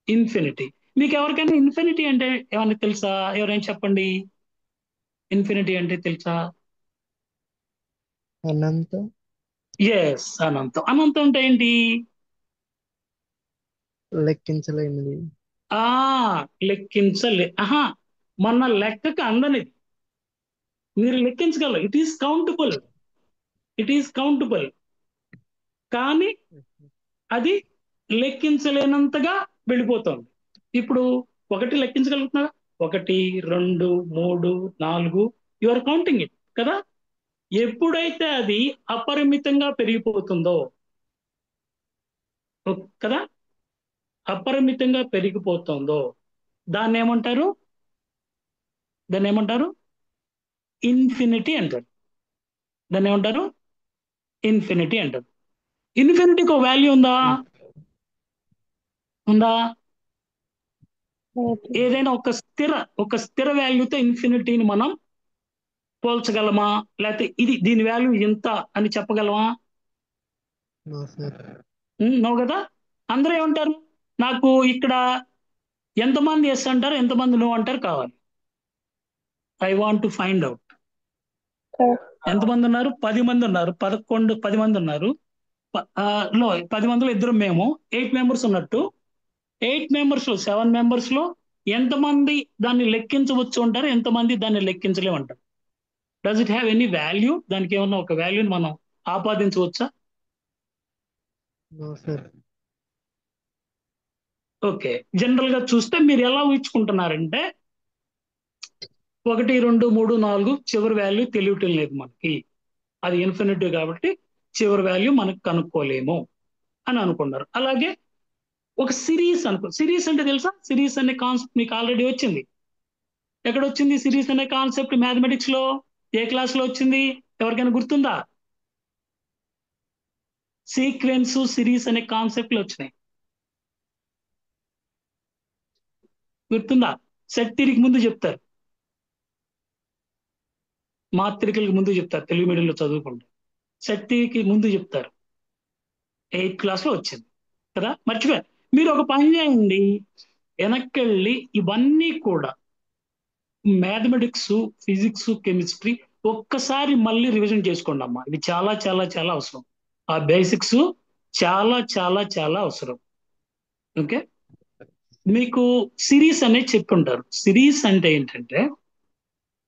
ఇన్ఫినిటీ. మీకు ఎవరికైనా ఇన్ఫినిటీ అంటే ఏమన్నా తెలుసా? ఎవరైనా చెప్పండి, ఇన్ఫినిటీ అంటే తెలుసా? అనంతం. ఎస్, అనంతం. అనంతం అంటే ఏంటి? లెక్కించలేనిది. లెక్కించలే, మన లెక్కకు అందనిది. మీరు లెక్కించగలరు, it is countable, it is countable, కానీ అది లెక్కించలేనంతగా వెళ్ళిపోతుంది. ఇప్పుడు ఒకటి లెక్కించగలుగుతున్నా, 1, 2, 3, 4, యు ఆర్ కౌంటింగ్ ఇట్ కదా. ఎప్పుడైతే అది అపరిమితంగా పెరిగిపోతుందో కదా, అపరిమితంగా పెరిగిపోతుందో దాన్ని ఏమంటారు? దాన్ని ఏమంటారు? ఇన్ఫినిటీ అంటారు. దాన్ని ఏమంటారు? ఇన్ఫినిటీ అంటారు. ఇన్ఫినిటీకి ఒక వాల్యూ ఉందా? ఉందా? ఏదైనా ఒక స్థిర వాల్యూతో ఇన్ఫినిటీని మనం పోల్చగలమా? లేకపోతే దీని వాల్యూ ఇంత అని చెప్పగలమా? No sir. నో కదా. అందరూ ఏమంటారు? నాకు ఇక్కడ ఎంతమంది ఎస్ అంటారు, ఎంతమంది నో అంటారు కావాలి. I want to find out. ఎంతమంది ఉన్నారు? 10 మంది ఉన్నారు, 10 మంది ఉన్నారు. 10 మందిలో ఇద్దరు మేము, 8 మెంబర్స్ ఉన్నట్టు. 8 మెంబర్స్ లో 7 మెంబర్స్ లో ఎంతమంది దాన్ని లెక్కించవచ్చు అంటారు, ఎంతమంది దాన్ని లెక్కించలేమంటారు? Does it have any value? దానికి ఏమన్నా ఒక వాల్యూని మనం ఆపాదించవచ్చా? No sir. ఓకే, జనరల్ గా చూస్తే మీరు ఎలా ఊహించుకుంటున్నారంటే 1, 2, 3, 4 చివరి వాల్యూ తెలియటం లేదు మనకి, అది ఇన్ఫినిటీ కాబట్టి చివరి వాల్యూ మనకు కనుక్కోలేము అని అనుకున్నారు. అలాగే ఒక సిరీస్ అనుకో. సిరీస్ అంటే తెలుసా? సిరీస్ అనే కాన్సెప్ట్ మీకు ఆల్రెడీ వచ్చింది. ఎక్కడ వచ్చింది సిరీస్ అనే కాన్సెప్ట్? మ్యాథమెటిక్స్ లో. ఏ క్లాస్ లో వచ్చింది? ఎవరికైనా గుర్తుందా? సీక్వెన్స్, సిరీస్ అనే కాన్సెప్ట్లు వచ్చినాయి, గుర్తుందా? సెట్ థియరీకి ముందు చెప్తారు, మాత్రికలకు ముందు చెప్తారు, తెలుగు మీడియంలో చదువుకుంటే సెట్ థియరీకి ముందు చెప్తారు. 8th క్లాస్ లో వచ్చింది కదా, మర్చిపోయారు. మీరు ఒక పని చేయండి, వెనక్కి ఇవన్నీ కూడా మ్యాథమెటిక్స్, ఫిజిక్స్, కెమిస్ట్రీ ఒక్కసారి మళ్ళీ రివిజన్ చేసుకోండి అమ్మా. ఇది చాలా చాలా చాలా అవసరం. ఆ బేసిక్స్ చాలా చాలా చాలా అవసరం. ఓకే, మీకు సిరీస్ అనేది చెప్పుంటారు. సిరీస్ అంటే ఏంటంటే,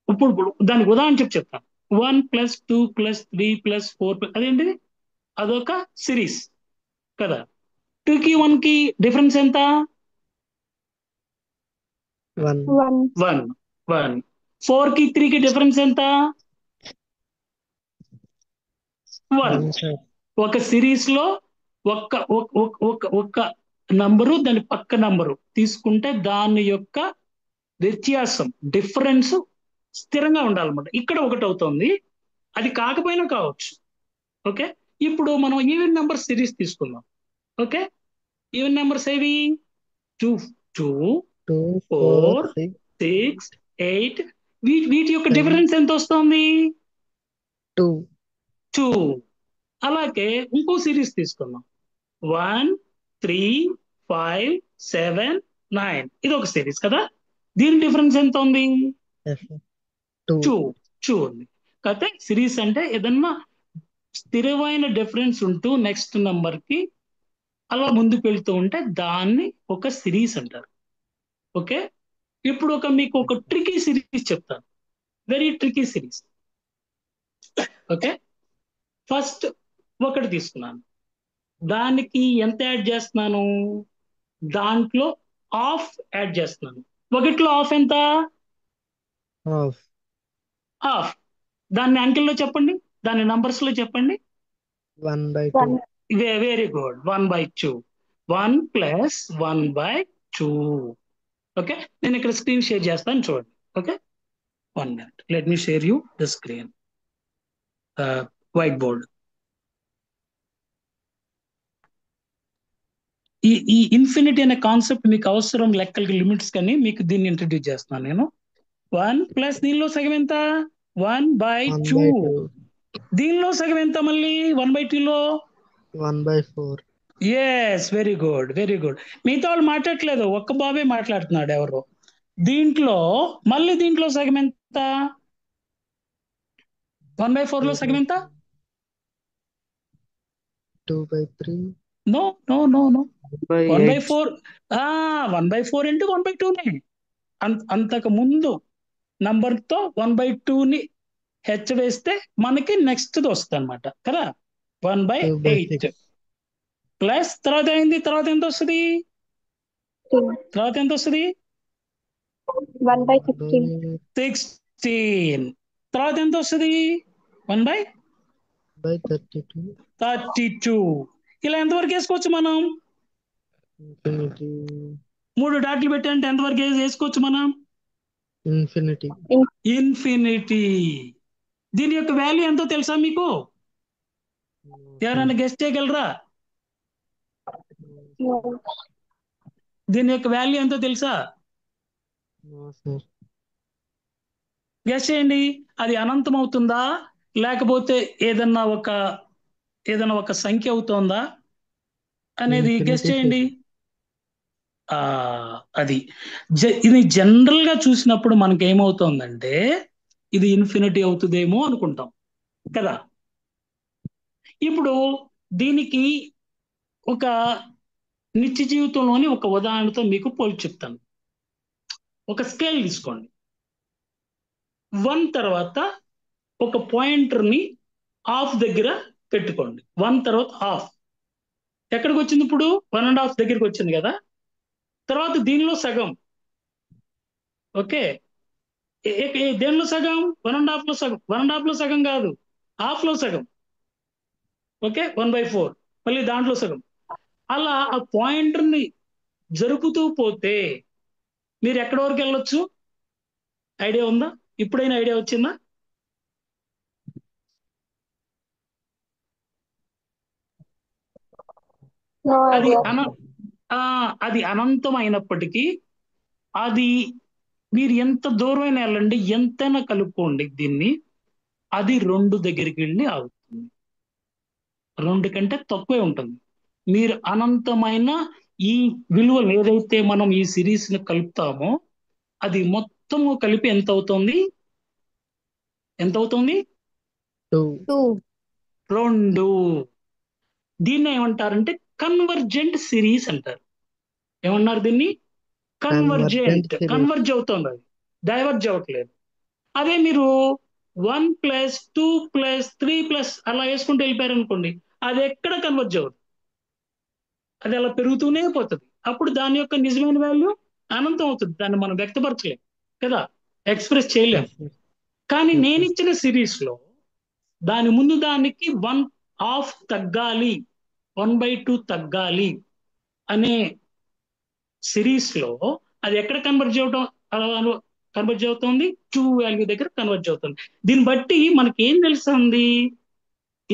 ఇప్పుడు దానికి ఉదాహరణ చెప్తాను. 1 + 2 + 3 + 4 అదేంటిది? అదొక సిరీస్ కదా. 2కి 1కి డిఫరెన్స్ ఎంత? 1. 1 1 4 కి 3 కి డిఫరెన్స్ ఎంత? 1. 1 sir. ఒక సిరీస్ లో ఒక్క నంబరు దాని పక్క నంబరు తీసుకుంటే దాని యొక్క వ్యత్యాసం డిఫరెన్స్ స్థిరంగా ఉండాలన్నమాట. ఇక్కడ ఒకటి అవుతుంది, అది కాకపోయినా కావచ్చు. ఓకే, ఇప్పుడు మనం ఈవెన్ నెంబర్ సిరీస్ తీసుకుందాం. ఓకే, ఈవెన్ నెంబర్స్ ఏవి? 2 2 2, 4, 4 6, 6 8. వీటి యొక్క 10, డిఫరెన్స్ ఎంత వస్తుంది? 2. 2. అలాగే ఇంకో సిరీస్ తీసుకుందాం. 1 3 5 7 9. ఇది ఒక సిరీస్ కదా, దీని డిఫరెన్స్ ఎంత ఉంది? Yes, sir. 2. 2 ఉంది. కాకపోతే సిరీస్ అంటే ఏదన్నా స్థిరమైన డిఫరెన్స్ ఉంటూ నెక్స్ట్ నంబర్ కి అలా ముందుకు వెళ్తూ ఉంటే దాన్ని ఒక సిరీస్ అంటారు. ఓకే, ఇప్పుడు మీకు ఒక ట్రికీ సిరీస్ చెప్తాను, very tricky series. Okay, first ఒకటి తీసుకున్నాను, దానికి ఎంత యాడ్ చేస్తున్నాను? దాంట్లో హాఫ్ యాడ్ చేస్తున్నాను. ఒకటిలో హాఫ్ ఎంత? Half. హాఫ్. దాన్ని అంకెల్లో చెప్పండి, దాన్ని నంబర్స్ లో చెప్పండి. 1/2. Very good, 1/2. 1 + 1/2. ఓకే, నేను ఇక్కడ స్క్రీన్ షేర్ చేస్తాను చూడండి. Okay, 1 minute, let me share you the screen, white board. ఈ ఇన్ఫినిటీ అనే కాన్సెప్ట్ మీకు అవసరం, లెక్కలకి లిమిట్స్ కానీ మీకు దీన్ని ఇంట్రడ్యూస్ చేస్తున్నాను నేను. 1 + దీనిలో సగం ఎంత? 1/2. 1/2. దీనిలో సగం ఎంత మళ్ళీ 1/2లో? 1/4. Yes, very good, very good. మిగతా వాళ్ళు మాట్లాడట్లేదు, ఒక్క బాబే మాట్లాడుతున్నాడు ఎవరు. దీంట్లో మళ్ళీ దీంట్లో సగం ఎంత? 1/4లో సగం ఎంత? 2/3. No no no no, 1/8. 1/4. 1/4 into 1/2నే. అంతకు ముందు నంబర్తో 1/2ని హెచ్ వేస్తే మనకి నెక్స్ట్ వస్తుంది అనమాట కదా, 1/8 2/6. ప్లస్ తర్వాత ఏంది, తర్వాత ఎంత వస్తుంది? తర్వాత ఎంత వస్తుంది? 1/16. 16. తర్వాత ఎంత వస్తుంది? 1/32. 1/32. ఇలా ఎంతవరకు వేసుకోవచ్చు మనం? Infinity. 3 డాట్లు పెట్టంటే ఎంతవరకు వేసుకోవచ్చు మనం? Infinity. ఇన్ఫినిటీ. దీని యొక్క వాల్యూ ఎంతో తెలుసా మీకు? No, ఎవరైనా sir. గెస్ట్ చేయగలరా? No. దీని యొక్క వాల్యూ ఎంతో తెలుసా? No, sir. గెస్ట్ చేయండి. అది అనంతం అవుతుందా, లేకపోతే ఏదన్నా ఒక సంఖ్య అవుతుందా అనేది గెస్ట్ Infinity, చేయండి. sir. అది ఇది జనరల్ గా చూసినప్పుడు మనకి ఏమవుతుందంటే ఇది ఇన్ఫినిటీ అవుతుందేమో అనుకుంటాం కదా. ఇప్పుడు దీనికి ఒక నిత్య జీవితంలోని ఒక ఉదాహరణతో మీకు పోల్చి చెప్తాను. ఒక స్కేల్ తీసుకోండి, 1 తర్వాత ఒక పాయింటర్ని హాఫ్ దగ్గర పెట్టుకోండి. 1 తర్వాత హాఫ్ ఎక్కడికి వచ్చింది? ఇప్పుడు 1.5 దగ్గరికి వచ్చింది కదా. తర్వాత దీనిలో సగం. ఓకే, దేనిలో సగం? 1.5లో సగం. 1.5లో సగం కాదు, హాఫ్లో సగం. ఓకే, 1/4. మళ్ళీ దాంట్లో సగం. అలా ఆ పాయింటర్ని జరుపుతూ పోతే మీరు ఎక్కడి వరకు వెళ్ళొచ్చు? ఐడియా ఉందా? ఇప్పుడైనా ఐడియా వచ్చిందా? No అది idea. అది అనంతం అయినప్పటికీ అది మీరు ఎంత దూరమైనా వెళ్ళండి, ఎంతైనా కలుపుకోండి దీన్ని, అది 2 దగ్గరికి వెళ్ళి ఆగుతుంది. 2 కంటే తక్కువే ఉంటుంది. మీరు అనంతమైన ఈ విలువలు ఏదైతే మనం ఈ సిరీస్ ని కలుపుతామో అది మొత్తము కలిపి ఎంత అవుతుంది? ఎంత అవుతుంది? 2. 2. 2. దీన్ని ఏమంటారంటే కన్వర్జెంట్ సిరీస్ అంటారు. ఏమన్నారు దీన్ని? Convergent convergent. series. కన్వర్జ్ అవుతుంది, అది డైవర్జ్ అవ్వట్లేదు. అదే మీరు 1 + 2 + 3 అలా వేసుకుంటూ వెళ్ళిపోయారు అనుకోండి, అది ఎక్కడ కన్వర్జ్ అవ్వదు, అది అలా పెరుగుతూనే పోతుంది. అప్పుడు దాని యొక్క నిజమైన వాల్యూ అనంతం అవుతుంది, దాన్ని మనం వ్యక్తపరచలేం కదా, ఎక్స్ప్రెస్ చేయలేం. Yes, sir. కానీ Yes, నేను sir. ఇచ్చిన సిరీస్ లో దాని ముందు దానికి 1/2 తగ్గాలి, 1/2 తగ్గాలి అనే సిరీస్ లో అది ఎక్కడ కన్వర్జ్ అవుతుంది, 2 వాల్యూ దగ్గర కన్వర్జ్ అవుతుంది. దీన్ని బట్టి మనకి ఏం తెలుస్తుంది,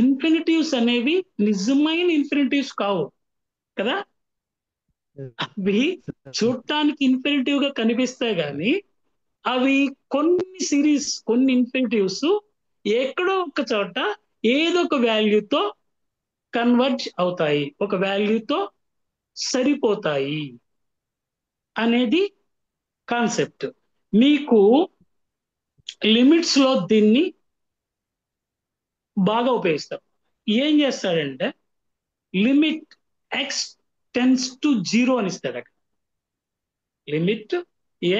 ఇన్ఫినిటివ్స్ అనేవి నిజమైన ఇన్ఫినిటివ్స్ కావు కదా. Yes, అవి sir. చూడటానికి ఇన్ఫినిటివ్ గా కనిపిస్తాయి కానీ అవి కొన్ని ఇన్ఫినిటివ్స్ ఎక్కడో ఒక చోట ఏదో ఒక వాల్యూతో కన్వర్జ్ అవుతాయి, ఒక వాల్యూతో సరిపోతాయి అనేది కాన్సెప్ట్. మీకు లిమిట్స్ లో దీన్ని బాగా ఉపయోగిస్తారు. ఏం చేస్తాడంటే లిమిట్ ఎక్స్ టెన్స్ టు 0 అని ఇస్తాడు అక్కడ. లిమిట్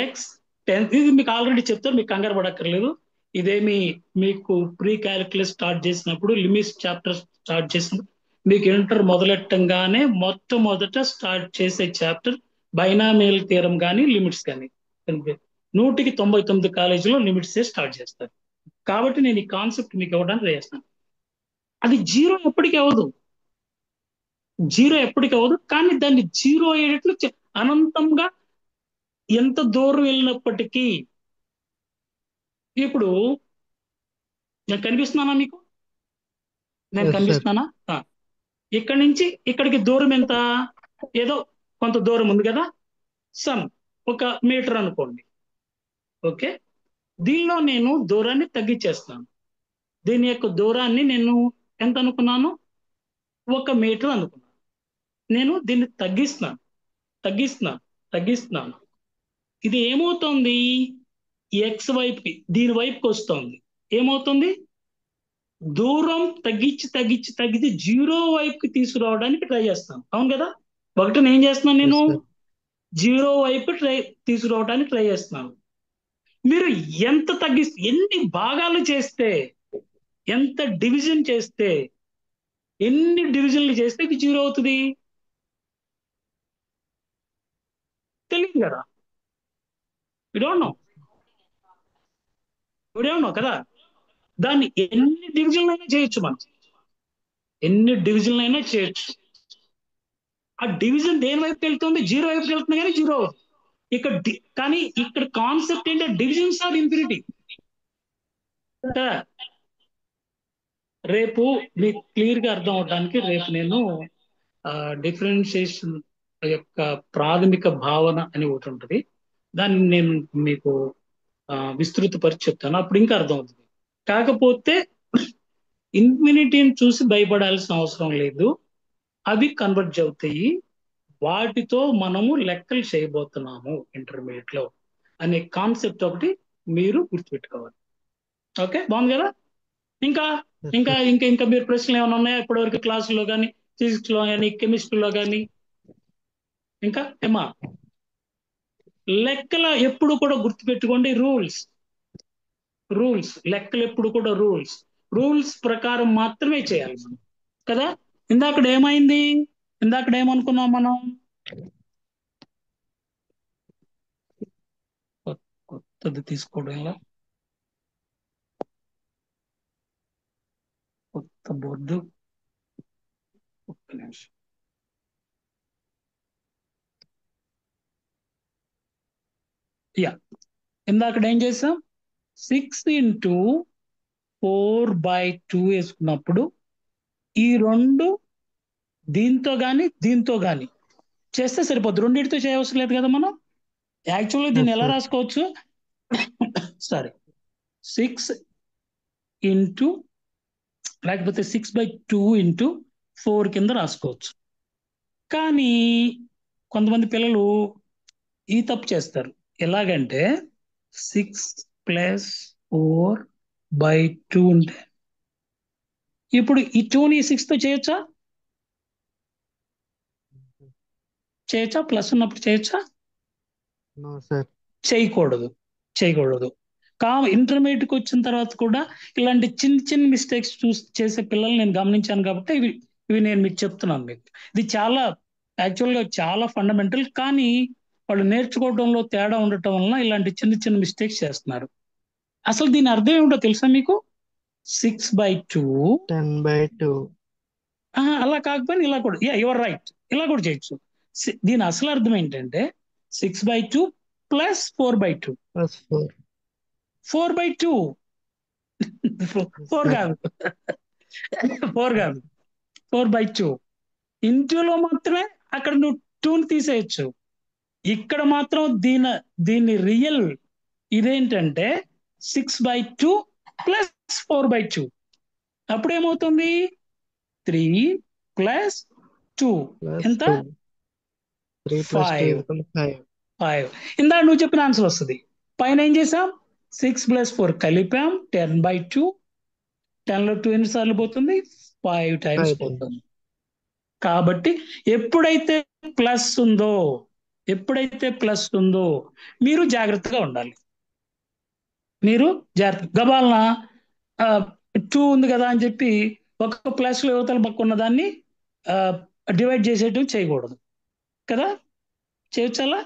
ఎక్స్ టెన్, ఇది మీకు ఆల్రెడీ చెప్తారు, మీకు కంగారు పడక్కర్లేదు. ఇదేమి మీకు ప్రీ క్యాలిక్యులస్ స్టార్ట్ చేసినప్పుడు, లిమిట్స్ చాప్టర్ స్టార్ట్ చేసినప్పుడు, మీకు ఇంటర్ మొదలెట్టంగానే మొట్టమొదట స్టార్ట్ చేసే చాప్టర్ బైనామియల్ థియరం కానీ లిమిట్స్ కానీ. 199 కాలేజీలో లిమిట్సే స్టార్ట్ చేస్తారు. కాబట్టి నేను ఈ కాన్సెప్ట్ మీకు ఇవ్వడానికి ట్రై చేస్తాను. అది జీరో ఎప్పటికీ అవ్వదు, కానీ దాన్ని జీరో అయ్యేటట్లు అనంతంగా ఎంత దూరం వెళ్ళినప్పటికీ. ఇప్పుడు నేను కనిపిస్తున్నానా మీకు, నేను Yes, sir. కనిపిస్తున్నానా? ఇక్కడి నుంచి ఇక్కడికి దూరం ఎంత, ఏదో కొంత దూరం ఉంది కదా, సమ్ 1 మీటర్ అనుకోండి. ఓకే, దీనిలో నేను దూరాన్ని తగ్గించేస్తాను. దీని యొక్క దూరాన్ని నేను ఎంత అనుకున్నాను, 1 మీటర్ అనుకున్నాను. నేను దీన్ని తగ్గిస్తున్నాను. ఇది ఏమవుతుంది, ఎక్స్ వైపుకి, దీని వైపుకి వస్తుంది. ఏమవుతుంది, దూరం తగ్గించి 0 వైపుకి తీసుకురావడానికి ట్రై చేస్తాను. అవును కదా, ఒకటి నేను చేస్తున్నాను, నేను Yes, sir. 0 వైపు తీసుకురావడానికి ట్రై చేస్తున్నాను. మీరు ఎన్ని భాగాలు చేస్తే, ఎంత డివిజన్ చేస్తే, ఎన్ని డివిజన్లు చేస్తే ఇది 0 అవుతుంది తెలియదు కదా. We don't know కదా. దాన్ని ఎన్ని డివిజన్లు అయినా చేయొచ్చు మనం, ఆ డివిజన్ దేని వైపు వెళ్తుంది, 0 వైపు వెళ్తుంది, కానీ 0 అవుతుంది కానీ ఇక్కడ కాన్సెప్ట్ ఏంటంటే డివిజన్స్ ఆర్ ఇన్ఫినిటీ. రేపు మీకు క్లియర్ గా అర్థం అవడానికి రేపు నేను డిఫరెన్షియేషన్ యొక్క ప్రాథమిక భావన అని ఒకటి ఉంటుంది, దాన్ని నేను మీకు విస్తృతపరిచి చెప్తాను, అప్పుడు ఇంకా అర్థం అవుతుంది. కాకపోతే ఇన్ఫినిటీని చూసి భయపడాల్సిన అవసరం లేదు, అవి కన్వర్జ్ అవుతాయి, వాటితో మనము లెక్కలు చేయబోతున్నాము ఇంటర్మీడియట్ లో అనే కాన్సెప్ట్ ఒకటి మీరు గుర్తుపెట్టుకోవాలి. ఓకే, బాగుంది కదా. ఇంకా Yes, ఇంకా sir. ఇంకా ఇంకా మీరు ప్రశ్నలు ఏమైనా ఉన్నాయా ఇప్పటివరకు క్లాసులో కానీ, ఫిజిక్స్ లో కానీ, కెమిస్ట్రీలో కానీ? ఇంకా ఏమా, లెక్కల ఎప్పుడు కూడా గుర్తుపెట్టుకోండి, రూల్స్ లెక్కలు ఎప్పుడు కూడా రూల్స్ ప్రకారం మాత్రమే చేయాలి మనం కదా. ఇందాక ఏమనుకున్నాం మనం, కొత్తది తీసుకోవడంలో కొత్త బోర్డు, ఒక్క నిమిషం. ఇందాక ఏం చేసాం, 6 into 4/2 వేసుకున్నప్పుడు ఈ రెండు దీంతో గాని చేస్తే సరిపోద్ది, రెండింటితో చేయవలసిన లేదు కదా మనం. యాక్చువల్గా దీన్ని Yes, ఎలా sir. రాసుకోవచ్చు, సారీ 6 into లేకపోతే 6/2 into 4 కింద రాసుకోవచ్చు. కానీ కొంతమంది పిల్లలు ఈ తప్పు చేస్తారు, ఎలాగంటే 6 + 4/2 ఉంటే ఇప్పుడు ఈ 2ని 6తో చేయొచ్చా, ప్లస్ ఉన్నప్పుడు చేయొచ్చా? No, sir. చేయకూడదు. ఇంటర్మీడియట్కి వచ్చిన తర్వాత కూడా ఇలాంటి చిన్న మిస్టేక్స్ చేసే పిల్లలు నేను గమనించాను, కాబట్టి ఇవి నేను మీకు చెప్తున్నాను. మీకు ఇది యాక్చువల్గా చాలా ఫండమెంటల్, కానీ వాళ్ళు నేర్చుకోవడంలో తేడా ఉండటం వలన ఇలాంటి చిన్న చిన్న మిస్టేక్స్ చేస్తున్నారు. అసలు దీని అర్థం ఏమిటో తెలుసా మీకు? 6/2 10/2. అలా కాకపోయినా ఇలా కూడా, యువర్ రైట్, ఇలా కూడా చేయొచ్చు. దీని అసలు అర్థం ఏంటంటే 6/2 ప్లస్ 4/2. + 4. 4/2 4 Sir. కాదు 4 కాదు 4/2. ఇంటూలో మాత్రమే అక్కడ నువ్వు 2ని తీసేయచ్చు. ఇక్కడ మాత్రం దీని రియల్ ఇదేంటంటే 6/2 ప్లస్ 4/2. అప్పుడు ఏమవుతుంది? 3 ప్లస్ 2 + ఎంత? 2. 3 + 2 5. = 5. 5. ఇందా నువ్వు చెప్పిన ఆన్సర్ వస్తుంది. పైన ఏం చేసాం? 6 + 4 కలిపాం, 10/2. 10లో 2 ఎన్నిసార్లు పోతుంది? 5 టైమ్స్ 5 times. పోతుంది. కాబట్టి ఎప్పుడైతే ప్లస్ ఉందో మీరు జాగ్రత్తగా ఉండాలి. మీరు గబాలన 2 ఉంది కదా అని చెప్పి ఒక ప్లస్ లో యువతల పక్క ఉన్న దాన్ని డివైడ్ చేసేటం చేయకూడదు కదా. చేయొచ్చలా?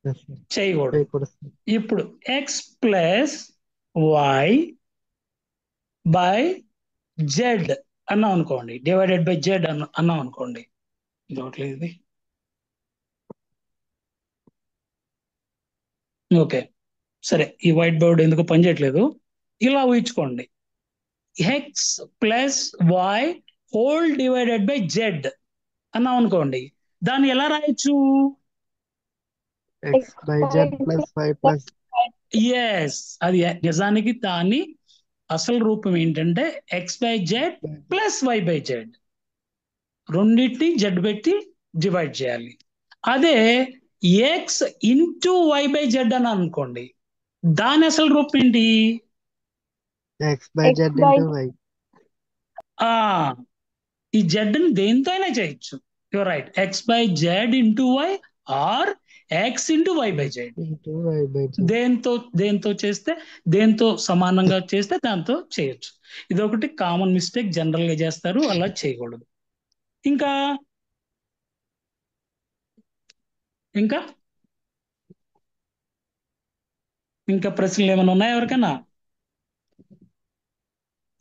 Yes, sir. చేయకూడదు. చేయకూడదు sir. ఇప్పుడు x + y / z అన్నాం అనుకోండి, డివైడెడ్ బై z అన్నాం అనుకోండి. ఇదవట్లేదు ఇది. ఓకే సరే, ఈ వైట్ బోర్డ్ ఎందుకు పనిచేయట్లేదు. ఇలా ఊహించుకోండి, x + y whole divided by z అన్నాం అనుకోండి. దాన్ని ఎలా రాయొచ్చు? x/z + y + ఎస్, అది నిజానికి దాని అసలు రూపం ఏంటంటే x/z + y/z. రెండింటిని z పెట్టి డివైడ్ చేయాలి. అదే x ఇంటూ y/z అని అనుకోండి, దాని అసలు రూపం ఏంటి? x/z × y. ఈ z ని దేంతో అయినా చేయొచ్చు. Your right, x/z × y or x × y/z. × y/z. దేంతో చేస్తే, దేంతో సమానంగా చేస్తే దాంతో చేయొచ్చు. ఇది ఒకటి కామన్ మిస్టేక్, జనరల్ గా చేస్తారు, అలా చేయకూడదు. ఇంకా ఇంకా ఇంకా ప్రశ్నలు ఏమైనా ఉన్నాయా ఎవరికైనా?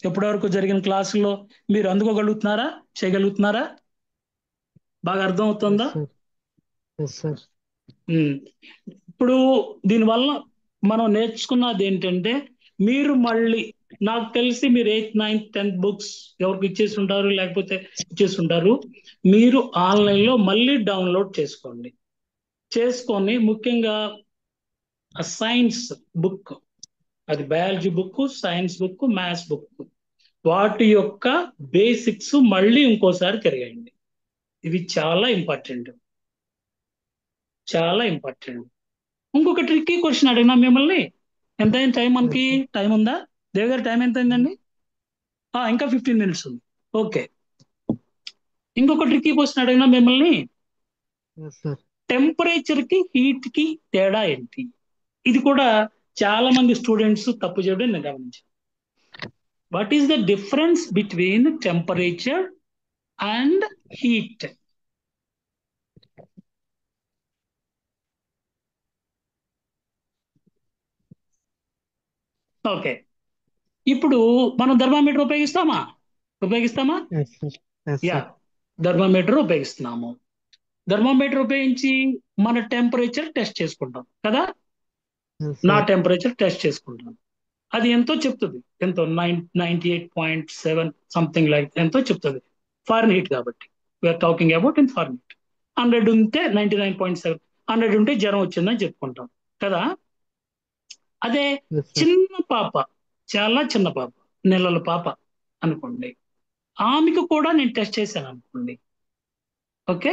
ఎప్పటి వరకు జరిగిన క్లాసుల్లో మీరు అందుకోగలుగుతున్నారా? చేయగలుగుతున్నారా? బాగా అర్థం అవుతుందా? Yes, sir. ఇప్పుడు దీనివల్ల మనం నేర్చుకున్నది ఏంటంటే, మీరు మళ్ళీ నాకు తెలిసి మీరు 8th 9th 10th బుక్స్ ఎవరికి ఇచ్చేసి ఉంటారు, లేకపోతే ఇచ్చేసి ఉంటారు. మీరు ఆన్లైన్లో మళ్ళీ డౌన్లోడ్ చేసుకొని ముఖ్యంగా సైన్స్ బుక్, అది biology book, science book, maths book, వాటి యొక్క బేసిక్స్ మళ్ళీ ఇంకోసారి తిరగండి. ఇవి చాలా ఇంపార్టెంట్. ఇంకొక ట్రిక్కీ క్వశ్చన్ అడిగినా మిమ్మల్ని. ఎంత అయింది టైం? మనకి టైం ఉందా? దేవ్ గారు టైం ఎంత అయిందండి? ఇంకా 15 minutes ఉంది. ఓకే, ఇంకొక ట్రిక్కీ క్వశ్చన్ అడిగినా మిమ్మల్ని, Yes, sir. టెంపరేచర్ కి హీట్ కి తేడా ఏంటి? ఇది కూడా చాలా మంది స్టూడెంట్స్ తప్పు చేయడం నేను గమనించాను. What is the difference between temperature and heat? Okay, ఇప్పుడు మనం థర్మామీటర్ ఉపయోగిస్తామా? Yes, sir. Yes, yeah, sir. Thermometer ఉపయోగిస్తున్నాము. థర్మామీటర్ ఉపయోగించి మన టెంపరేచర్ టెస్ట్ చేసుకుంటాం కదా. Yes, నా sir. టెంపరేచర్ టెస్ట్ చేసుకుంటాను. అది ఎంతో చెప్తుంది, ఎంతో 98.7 సంథింగ్ లైక్ ఎంతో చెప్తుంది. ఫారెన్ హీట్ కాబట్టి we're talking about in Fahrenheit. 100 ఉంటే 99.7, 100 ఉంటే జ్వరం వచ్చిందని చెప్పుకుంటాం కదా. అదే Yes, sir. చిన్న పాప, చాలా చిన్న పాప, నెలల పాప అనుకోండి, ఆమెకు కూడా నేను టెస్ట్ చేశాను అనుకోండి. ఓకే,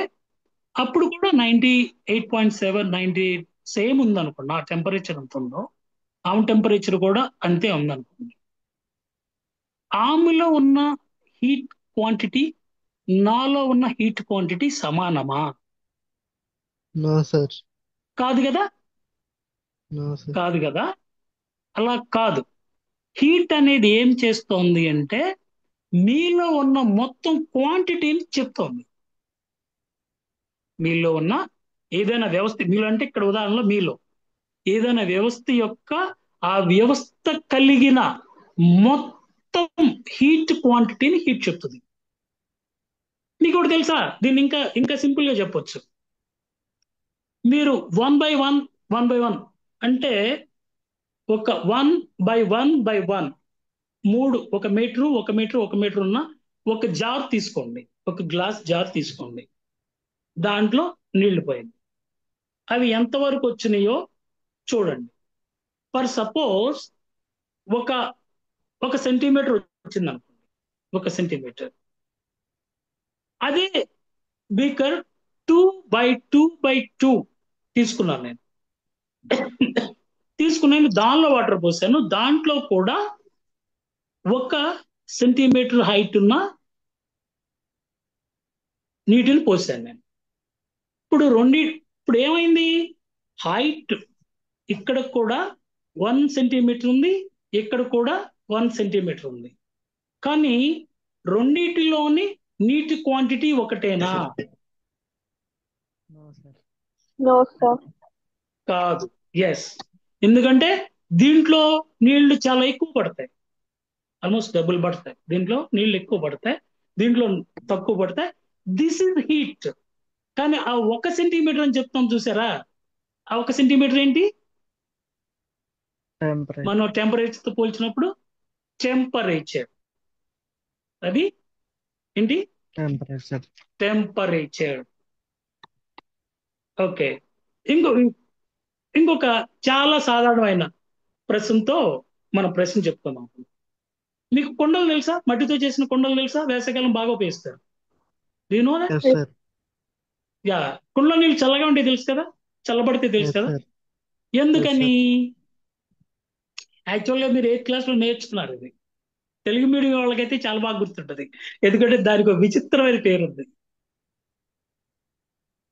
అప్పుడు కూడా 98.7, 98 సేమ్ ఉందనుకోండి. నా టెంపరేచర్ ఎంత ఉందో ఆమె టెంపరేచర్ కూడా అంతే ఉందనుకోండి. ఆమెలో ఉన్న హీట్ క్వాంటిటీ, నాలో ఉన్న హీట్ క్వాంటిటీ సమానమా? No, sir. కాదు కదా. No, sir. కాదు కదా, అలా కాదు. హీట్ అనేది ఏం చేస్తోంది అంటే మీలో ఉన్న మొత్తం క్వాంటిటీని చెప్తోంది. మీలో ఉన్న ఏదైనా వ్యవస్థ మీలో అంటే ఇక్కడ ఉదాహరణలో మీలో ఏదైనా వ్యవస్థ యొక్క ఆ వ్యవస్థ కలిగిన మొత్తం హీట్ క్వాంటిటీని హీట్ చెప్తుంది. మీకు ఒకటి తెలుసా, దీన్ని ఇంకా ఇంకా సింపుల్ గా చెప్పొచ్చు. మీరు 1/1 అంటే ఒక 1/1 3 ఒక మీటర్ ఉన్న ఒక జార్ తీసుకోండి, ఒక గ్లాస్ జార్ తీసుకోండి, దాంట్లో నీళ్లు పోయండి. అవి ఎంతవరకు వచ్చినాయో చూడండి. ఫర్ సపోజ్ ఒక ఒక సెంటీమీటర్ వచ్చింది అనుకోండి, ఒక సెంటీమీటర్. అదే బీకర్ 2/2 తీసుకున్నాను నేను. తీసుకున్నాను, దానిలో వాటర్ పోసాను, దాంట్లో కూడా 1 సెంటీమీటర్ హైట్ ఉన్న నీటిని పోసాను నేను. ఇప్పుడు ఏమైంది, హైట్ ఇక్కడ కూడా 1 సెంటీమీటర్ ఉంది, ఇక్కడ కూడా 1 సెంటీమీటర్ ఉంది. కానీ రెండిటిలోని నీటి క్వాంటిటీ ఒకటేనా? No, sir. కాదు. ఎస్, ఎందుకంటే దీంట్లో నీళ్లు చాలా ఎక్కువ పడతాయి, ఆల్మోస్ట్ డబుల్ పడతాయి. దీంట్లో నీళ్లు ఎక్కువ పడతాయి, దీంట్లో తక్కువ పడతాయి. This is heat. కానీ ఆ 1 సెంటీమీటర్ అని చెప్తాం చూసారా, ఆ 1 సెంటీమీటర్ ఏంటి? Temperature. మనం టెంపరేచర్ తో పోల్చినప్పుడు టెంపరేచర్. అది ఏంటి? Temperature. టెంపరేచర్. ఓకే, ఇంకొక చాలా సాధారణమైన ప్రశ్నతో మనం ప్రశ్న చెప్తున్నాం. మీకు కొండలు తెలుసా? మట్టితో చేసిన కొండలు తెలుసా? వేసవికాలం బాగా ఉపయోగిస్తారు. దీని Yes, sir. యా, కుండలో నీళ్ళు చల్లగా ఉంటే తెలుసు కదా, చల్లబడితే తెలుసు Yes, కదా. sir. ఎందుకని? యాక్చువల్గా మీరు 8th క్లాస్లో నేర్చుకున్నారు ఇది. తెలుగు మీడియం వాళ్ళకైతే చాలా బాగా గుర్తుంటది, ఎందుకంటే దానికి ఒక విచిత్రమైన పేరు ఉంది.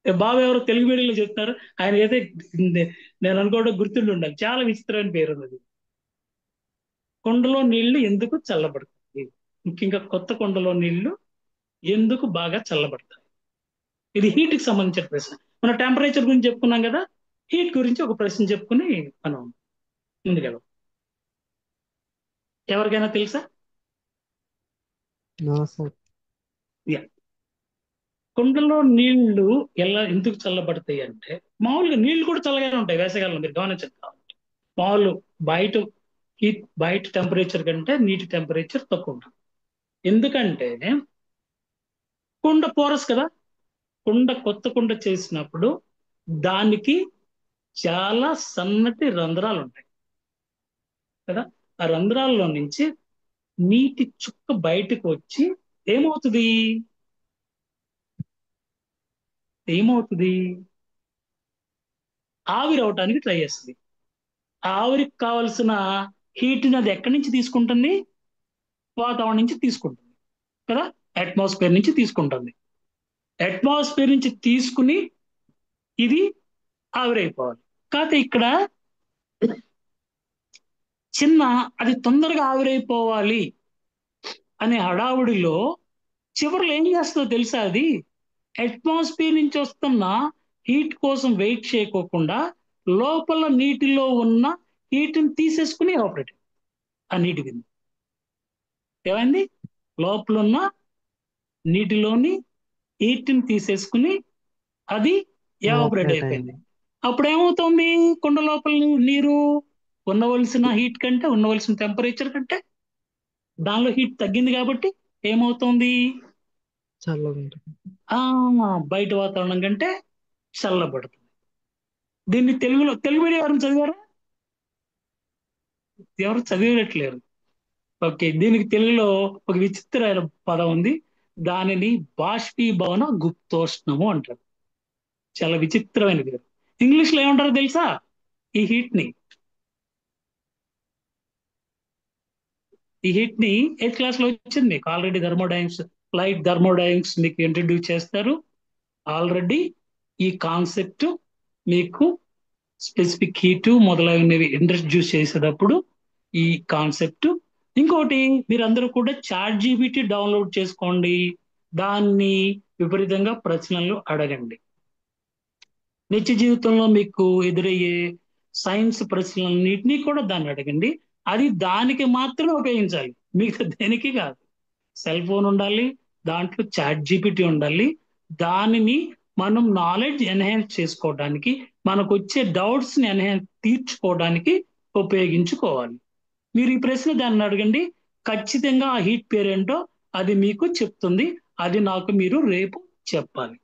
బాబు ఎవరో తెలుగు మీడియంలో చెప్తున్నారు, ఆయన అయితే నేను అనుకోవడం గుర్తుండి ఉండాలి. చాలా విచిత్రమైన పేరు ఉంది. కొండలో నీళ్లు ఎందుకు చల్లబడతాయి, ముఖ్యంగా కొత్త కొండలో నీళ్లు ఎందుకు బాగా చల్లబడతాయి? ఇది హీట్ కి సంబంధించిన ప్రశ్న. మనం టెంపరేచర్ గురించి చెప్పుకున్నాం కదా, హీట్ గురించి ఒక ప్రశ్న చెప్పుకుని మనం ముందుకెళ్దాం. ఎవరికైనా తెలుసా? No, sir. కుండలో నీళ్లు ఎందుకు చల్లబడతాయి అంటే, మామూలుగా నీళ్లు కూడా చల్లగానే ఉంటాయి వేసవికాలంలో, మీరు గమనించండి. కాబట్టి మామూలు బయట టెంపరేచర్ కంటే నీటి టెంపరేచర్ తక్కువ ఉంటుంది. ఎందుకంటే కుండ పోరస్ కదా, కొత్త కుండ చేసినప్పుడు దానికి చాలా సన్నటి రంధ్రాలు ఉంటాయి కదా. ఆ రంధ్రాల్లో నుంచి నీటి చుక్క బయటకు వచ్చి ఏమవుతుంది? ఆవిరి అవటానికి ట్రై చేస్తుంది. ఆ ఆవిరికి కావలసిన హీట్ని అది ఎక్కడి నుంచి తీసుకుంటుంది? వాతావరణం నుంచి తీసుకుంటుంది కదా, అట్మాస్ఫియర్ నుంచి తీసుకుంటుంది. అట్మాస్ఫియర్ నుంచి తీసుకుని ఇది ఆవిరైపోవాలి. కాకపోతే ఇక్కడ అది తొందరగా ఆవిరైపోవాలి అనే హడావుడిలో చివరిలో ఏం చేస్తుందో తెలుసా? అది అట్మాస్ఫియర్ నుంచి వస్తున్న హీట్ కోసం వెయిట్ చేయకోకుండా లోపల నీటిలో ఉన్న హీట్ని తీసేసుకుని ఆపరేట్ ఆ నీటి కింద ఏమైంది? లోపల ఉన్న నీటిలోని హీట్ని తీసేసుకుని అది ఎవాపరేట్ అయిపోయింది. అప్పుడు ఏమవుతుంది? కొండ లోపల నీరు ఉండవలసిన హీట్ కంటే, ఉండవలసిన టెంపరేచర్ కంటే దానిలో హీట్ తగ్గింది కాబట్టి ఏమవుతుంది? బయట వాతావరణం కంటే చల్లబడుతుంది. దీన్ని తెలుగు మీడియం ఎవరు చదివారా? ఎవరు చదివినట్లేరు. ఓకే, దీనికి తెలుగులో ఒక విచిత్రమైన పదం ఉంది, దానిని బాష్పీభవన గుప్తోష్ణము అంటారు. చాలా విచిత్రమైన పేరు. ఇంగ్లీష్ లో ఏమంటారో తెలుసా? ఈ హీట్ ని 8th క్లాస్ లో వచ్చింది మీకు ఆల్రెడీ. లైట్ థర్మోడైనమిక్స్ మీకు ఇంట్రడ్యూస్ చేస్తారు ఆల్రెడీ. ఈ కాన్సెప్ట్ మీకు స్పెసిఫిక్ హీట్ మొదలైనవి ఇంట్రడ్యూస్ చేసేటప్పుడు ఈ కాన్సెప్ట్. ఇంకోటి, మీరందరూ కూడా ChatGPT డౌన్లోడ్ చేసుకోండి, దాన్ని విపరీతంగా ప్రశ్నలు అడగండి. నిత్య జీవితంలో మీకు ఎదురయ్యే సైన్స్ ప్రశ్నలన్నింటినీ కూడా దాన్ని అడగండి. అది దానికి మాత్రమే ఉపయోగించాలి, మిగతా దేనికి కాదు. సెల్ ఫోన్ ఉండాలి, దాంట్లో చాట్ జీపీటీ ఉండాలి. దానిని మనం నాలెడ్జ్ ఎన్హాన్స్ చేసుకోవడానికి, మనకు వచ్చే డౌట్స్ ని తీర్చుకోవడానికి ఉపయోగించుకోవాలి. మీరు ఈ ప్రశ్న దాన్ని అడగండి, ఖచ్చితంగా ఆ హీట్ పేరు ఏంటో అది మీకు చెప్తుంది. అది నాకు మీరు రేపు చెప్పాలి.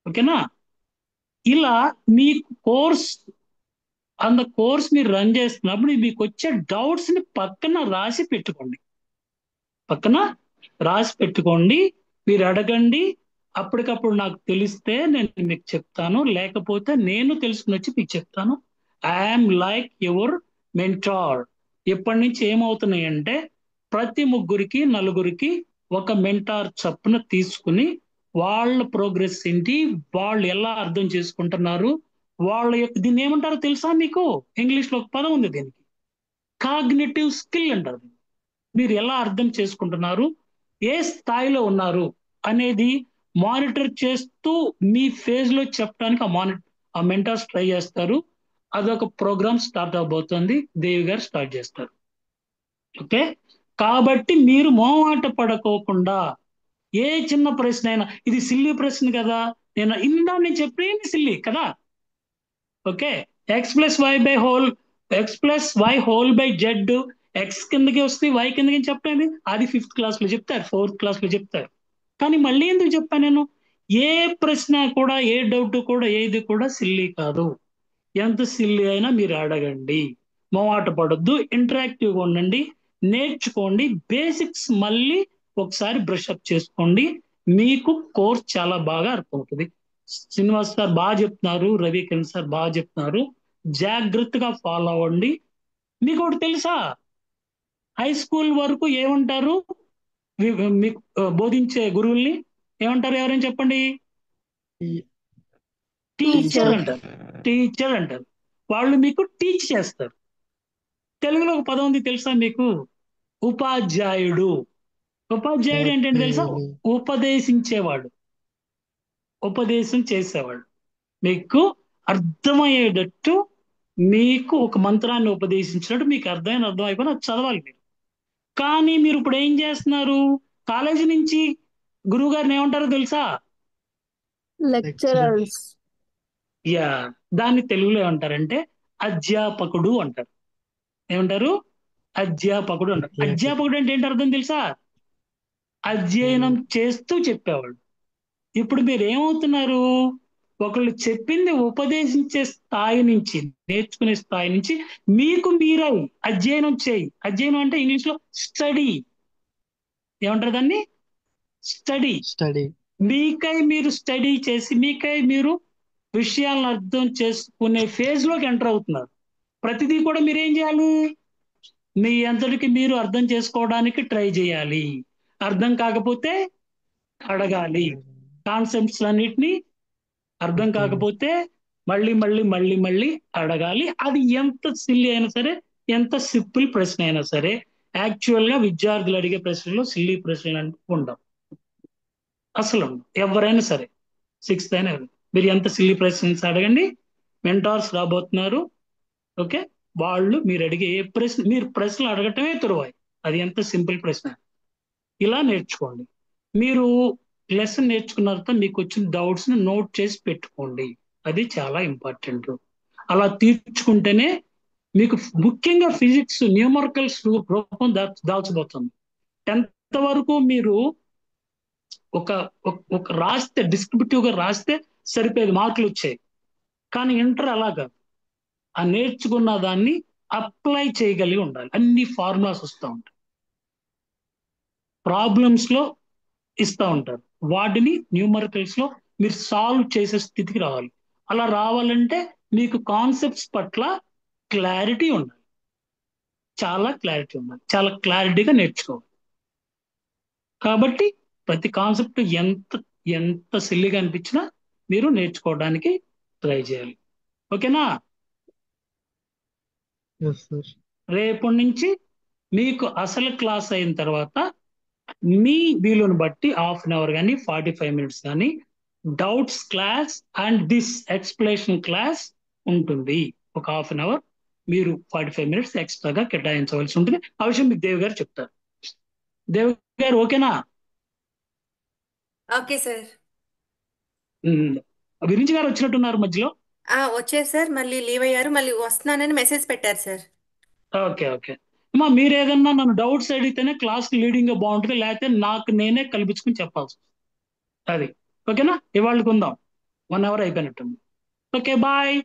ఓకేనా? ఇలా మీ కోర్స్ కోర్స్ మీరు రన్ చేస్తున్నప్పుడు మీకు వచ్చే డౌట్స్ ని పక్కన రాసి పెట్టుకోండి. మీరు అడగండి. అప్పటికప్పుడు నాకు తెలిస్తే నేను మీకు చెప్తాను, లేకపోతే నేను తెలుసుకుని వచ్చి మీకు చెప్తాను. I'm like your mentor. ఇప్పటి నుంచి ఏమవుతున్నాయంటే ప్రతి ముగ్గురికి నలుగురికి ఒక మెంటార్ చప్పున తీసుకుని వాళ్ళ ప్రోగ్రెస్ ఏంటి, వాళ్ళు ఎలా అర్థం చేసుకుంటున్నారు, వాళ్ళ యొక్క దీన్ని ఏమంటారో తెలుసా మీకు? ఇంగ్లీష్ లో ఒక పదం ఉంది దీనికి, కాగ్నిటివ్ స్కిల్ అంటారు. మీరు ఎలా అర్థం చేసుకుంటున్నారు, ఏ స్థాయిలో ఉన్నారు అనేది మానిటర్ చేస్తూ మీ ఫేజ్ లో చెప్పడానికి ఆ మెంటర్స్ ట్రై చేస్తారు. అదొక ప్రోగ్రామ్ స్టార్ట్ అవబోతుంది, దేవి గారు స్టార్ట్ చేస్తారు. ఓకే, కాబట్టి మీరు మొహమాట పడకోకుండా ఏ చిన్న ప్రశ్న అయినా, ఇది సిల్లీ ప్రశ్న కదా, నేను చెప్పేది సిల్లీ కదా. Okay, x plus y whole by z, x కిందకి వస్తే వై కిందకి చెప్పండి. అది 5th క్లాస్ లో చెప్తారు, 4th క్లాస్ లో చెప్తారు. కానీ మళ్ళీ ఎందుకు చెప్పాను నేను? ఏ ప్రశ్న కూడా, ఏ డౌట్ కూడా, ఏది కూడా సిల్లీ కాదు. ఎంత సిల్లీ అయినా మీరు అడగండి, మొవాట పడొద్దు, ఇంటరాక్టివ్గా ఉండండి, నేర్చుకోండి. బేసిక్స్ మళ్ళీ ఒకసారి బ్రష్ అప్ చేసుకోండి, మీకు కోర్స్ చాలా బాగా అర్థమవుతుంది. శ్రీనివాస్ సార్ బాగా చెప్తున్నారు, రవికిరణ్ సార్ బాగా చెప్తున్నారు, జాగ్రత్తగా ఫాలో అవ్వండి. మీకు ఒకటి తెలుసా, హై స్కూల్ వరకు ఏమంటారు మీకు బోధించే గురువుల్ని ఏమంటారు? ఎవరైనా చెప్పండి. టీచర్ అంటారు. టీచర్ అంటారు. వాళ్ళు మీకు టీచ్ చేస్తారు. తెలుగులో ఒక పదం ఉంది తెలుసా మీకు? ఉపాధ్యాయుడు. ఉపాధ్యాయుడు ఏంటంటే తెలుసా? ఉపదేశించేవాడు, ఉపదేశం చేసేవాడు. మీకు అర్థమయ్యేటట్టు, మీకు ఒక మంత్రాన్ని ఉపదేశించినట్టు మీకు అర్థం అయిపోయిన చదవాలి మీరు. కానీ మీరు ఇప్పుడు ఏం చేస్తున్నారు? కాలేజీ నుంచి గురువు గారిని ఏమంటారో తెలుసా? లెక్చరర్స్. యా, దాన్ని తెలుగులో ఏమంటారంటే అధ్యాపకుడు అంటారు. ఏమంటారు? అధ్యాపకుడు అంటారు. అధ్యాపకుడు అంటే ఏంటి అర్థం తెలుసా? అధ్యయనం చేస్తూ చెప్పేవాడు. ఇప్పుడు మీరు ఏమవుతున్నారు? ఒకళ్ళు చెప్పింది ఉపదేశించే స్థాయి నుంచి, నేర్చుకునే స్థాయి నుంచి మీకు మీరై అధ్యయనం చేయి. అధ్యయనం అంటే ఇంగ్లీష్ లో స్టడీ. ఏమంటారు దాన్ని? స్టడీ. మీకై మీరు స్టడీ చేసి, మీకై మీరు విషయాలను అర్థం చేసుకునే ఫేజ్ లోకి ఎంటర్ అవుతున్నారు. ప్రతిదీ కూడా మీరు ఏం చేయాలి? మీ అంతటికి మీరు అర్థం చేసుకోవడానికి ట్రై చేయాలి. అర్థం కాకపోతే అడగాలి. కాన్సెప్ట్స్ అన్నిటినీ అర్థం కాకపోతే మళ్ళీ మళ్ళీ మళ్ళీ మళ్ళీ అడగాలి. అది ఎంత సిల్లీ అయినా సరే, ఎంత సింపుల్ ప్రశ్న అయినా సరే. యాక్చువల్ గా విద్యార్థులు అడిగే ప్రశ్నలో సిల్లీ ప్రశ్నలు అంటే ఉండవు, అసలు ఎవరైనా సరే. 6th అయినా మీరు ఎంత సిల్లీ ప్రశ్నలు అడగండి, మెంటార్స్ రాబోతున్నారు. ఓకే, వాళ్ళు మీరు అడిగే ఏ ప్రశ్న, మీరు ప్రశ్నలు అడగటమే తరువాయి, అది ఎంత సింపుల్ ప్రశ్న. ఇలా నేర్చుకోండి. మీరు లెసన్ నేర్చుకున్న తర్వాత మీకు వచ్చిన డౌట్స్ ని నోట్ చేసి పెట్టుకోండి, అది చాలా ఇంపార్టెంట్. అలా తీర్చుకుంటేనే మీకు ముఖ్యంగా ఫిజిక్స్ న్యూమరికల్స్ రూపం దాల్చబోతుంది. 10th వరకు మీరు ఒక ఒక రాస్తే, డిస్క్రిప్టివ్ గా రాస్తే సరిపోయేది, మార్కులు వచ్చాయి. కానీ ఇంటర్ అలాగా, ఆ నేర్చుకున్న దాన్ని అప్లై చేయగలిగి ఉండాలి. అన్ని ఫార్ములాస్ వస్తూ ఉంటాయి, ప్రాబ్లమ్స్ లో ఇస్తూ ఉంటారు, వాటిని న్యూమరికల్స్ లో మీరు సాల్వ్ చేసే స్థితికి రావాలి. అలా రావాలంటే మీకు కాన్సెప్ట్స్ పట్ల క్లారిటీ ఉండాలి, చాలా క్లారిటీ ఉండాలి, చాలా క్లారిటీగా నేర్చుకోవాలి. కాబట్టి ప్రతి కాన్సెప్ట్ ఎంత ఎంత సిల్లిగా అనిపించినా మీరు నేర్చుకోవడానికి ట్రై చేయాలి. ఓకేనా? రేపటి నుంచి మీకు అసలు క్లాస్ అయిన తర్వాత మీ వీలుని బట్టి 1/2 అవర్ కానీ 45 minutes కానీ doubts class and this explanation class ఉంటుంది. ఒక హాఫ్ అన్ అవర్ మీరు 45 మినిట్స్ ఎక్స్ట్రాగా కేటాయించవలసి ఉంటుంది. ఆ విషయం మీకు దేవి గారు చెప్తారు. దేవి గారు ఓకేనా? Okay sir. విరించి గారు వచ్చినట్టున్నారు మధ్యలో. వచ్చారు సార్, మళ్ళీ లీవ్ అయ్యారు, మళ్ళీ వస్తున్నానని మెసేజ్ పెట్టారు సార్. ఓకే ఓకే అమ్మా, మీరు ఏదన్నా నన్ను డౌట్స్ అడిగితేనే క్లాస్ లీడింగ్ గా బాగుంటుంది, లేకపోతే నాకు నేనే కల్పించుకుని చెప్పాల్సి అది. ఓకేనా? ఇవాళకి ఉందాం, 1 అవర్ అయిపోయినట్టుంది. Okay bye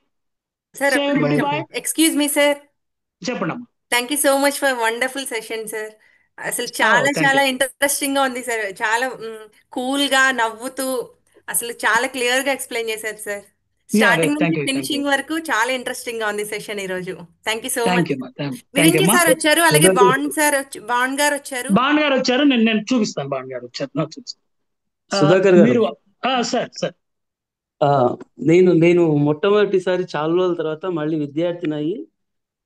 sir so everybody Bye, bye. sir. Excuse me sir. చెప్పండి అమ్మా. Thank you so much for wonderful session sir. అసలు చాలా థ్యాంక్ చాలా యూ. ఇంట్రెస్టింగ్ గా ఉంది సార్. చాలా కూల్ గా నవ్వుతూ అసలు చాలా క్లియర్ గా ఎక్స్ప్లెయిన్ చేశారు సార్. స్టార్టింగ్ నుంచి థ్యాంక్ యూ. ఫినిషింగ్ వరకు చాలా ఇంట్రెస్టింగ్ గా ఉంది సెషన్ ఈ రోజు. Thank you so thank much. You thank you Virinchi అమ్మా. సార్ వచ్చారు, అలాగే సుధాకర్ బాండ్ గారు వచ్చారు. బాణ్ గారు వచ్చారు, నేను చూపిస్తాను. బాణ్ గారు వచ్చారు, నాకు చూపిస్తాను. సుధాకర్ గారు, మీరు సార్ సార్ ఆ, నేను మొట్టమొదటిసారి చాలా రోజుల తర్వాత మళ్ళీ విద్యార్థిని అయ్యి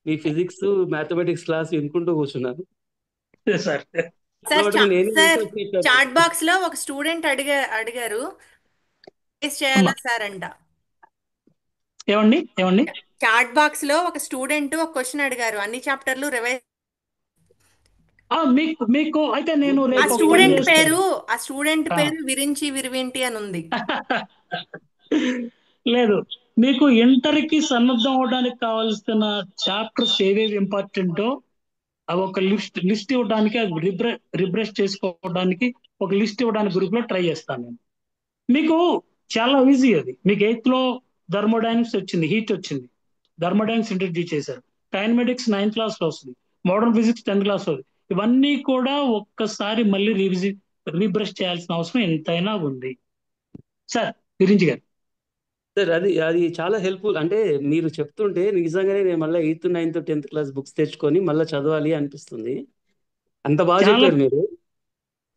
మీ ఫిజిక్స్ మ్యాథమెటిక్స్ క్లాస్ వినుకుంటూ కూర్చున్నాను. సార్ సార్ అలవాటుగా నేనే సార్ రీసెర్చ్ చేశాను. చాట్ బాక్స్ లో ఒక స్టూడెంట్ అడిగారు రివైజ్ చేయాలా సార్ అంట. ఏమండి చాట్ బాక్స్ లో ఒక స్టూడెంట్ ఒక క్వశ్చన్ అడిగారు, అన్ని చాప్టర్లు రివైజ్. మీకు అయితే నేను ఆ రేపు ఒక పని స్టూడెంట్ చేస్తాను. పేరు విరించి విరివింటి అని ఉంది. లేదు, మీకు ఇంటర్కి సన్నద్ధం అవడానికి కావాల్సిన చాప్టర్స్ ఏవేవి ఇంపార్టెంటో అవి ఒక లిస్ట్ ఇవ్వడానికి, అది రిబ్రష్ చేసుకోవడానికి ఒక లిస్ట్ ఇవ్వడానికి గ్రూప్ లో ట్రై చేస్తాను నేను. మీకు చాలా ఈజీ అది. మీకు 8th లో థర్మోడైనమిక్స్ వచ్చింది, హీట్ వచ్చింది, థర్మోడైనమిక్స్ ఇంట్రడ్యూస్ చేశారు. కైనమెటిక్స్ 9th క్లాస్ లో వస్తుంది, మోడర్న్ ఫిజిక్స్ 10th క్లాస్ లో వస్తుంది. ఇవన్నీ కూడా ఒక్కసారి మళ్ళీ రీబ్రష్ చేయాల్సిన అవసరం ఎంతైనా ఉంది. సార్ విరించి గారు. సార్ అది చాలా హెల్ప్ఫుల్. అంటే మీరు చెప్తుంటే నిజంగానే నేను మళ్ళీ 8th 9th 10th class books తెచ్చుకొని మళ్ళీ చదవాలి అనిపిస్తుంది. అంత బాగా చాలా చెప్పారు మీరు.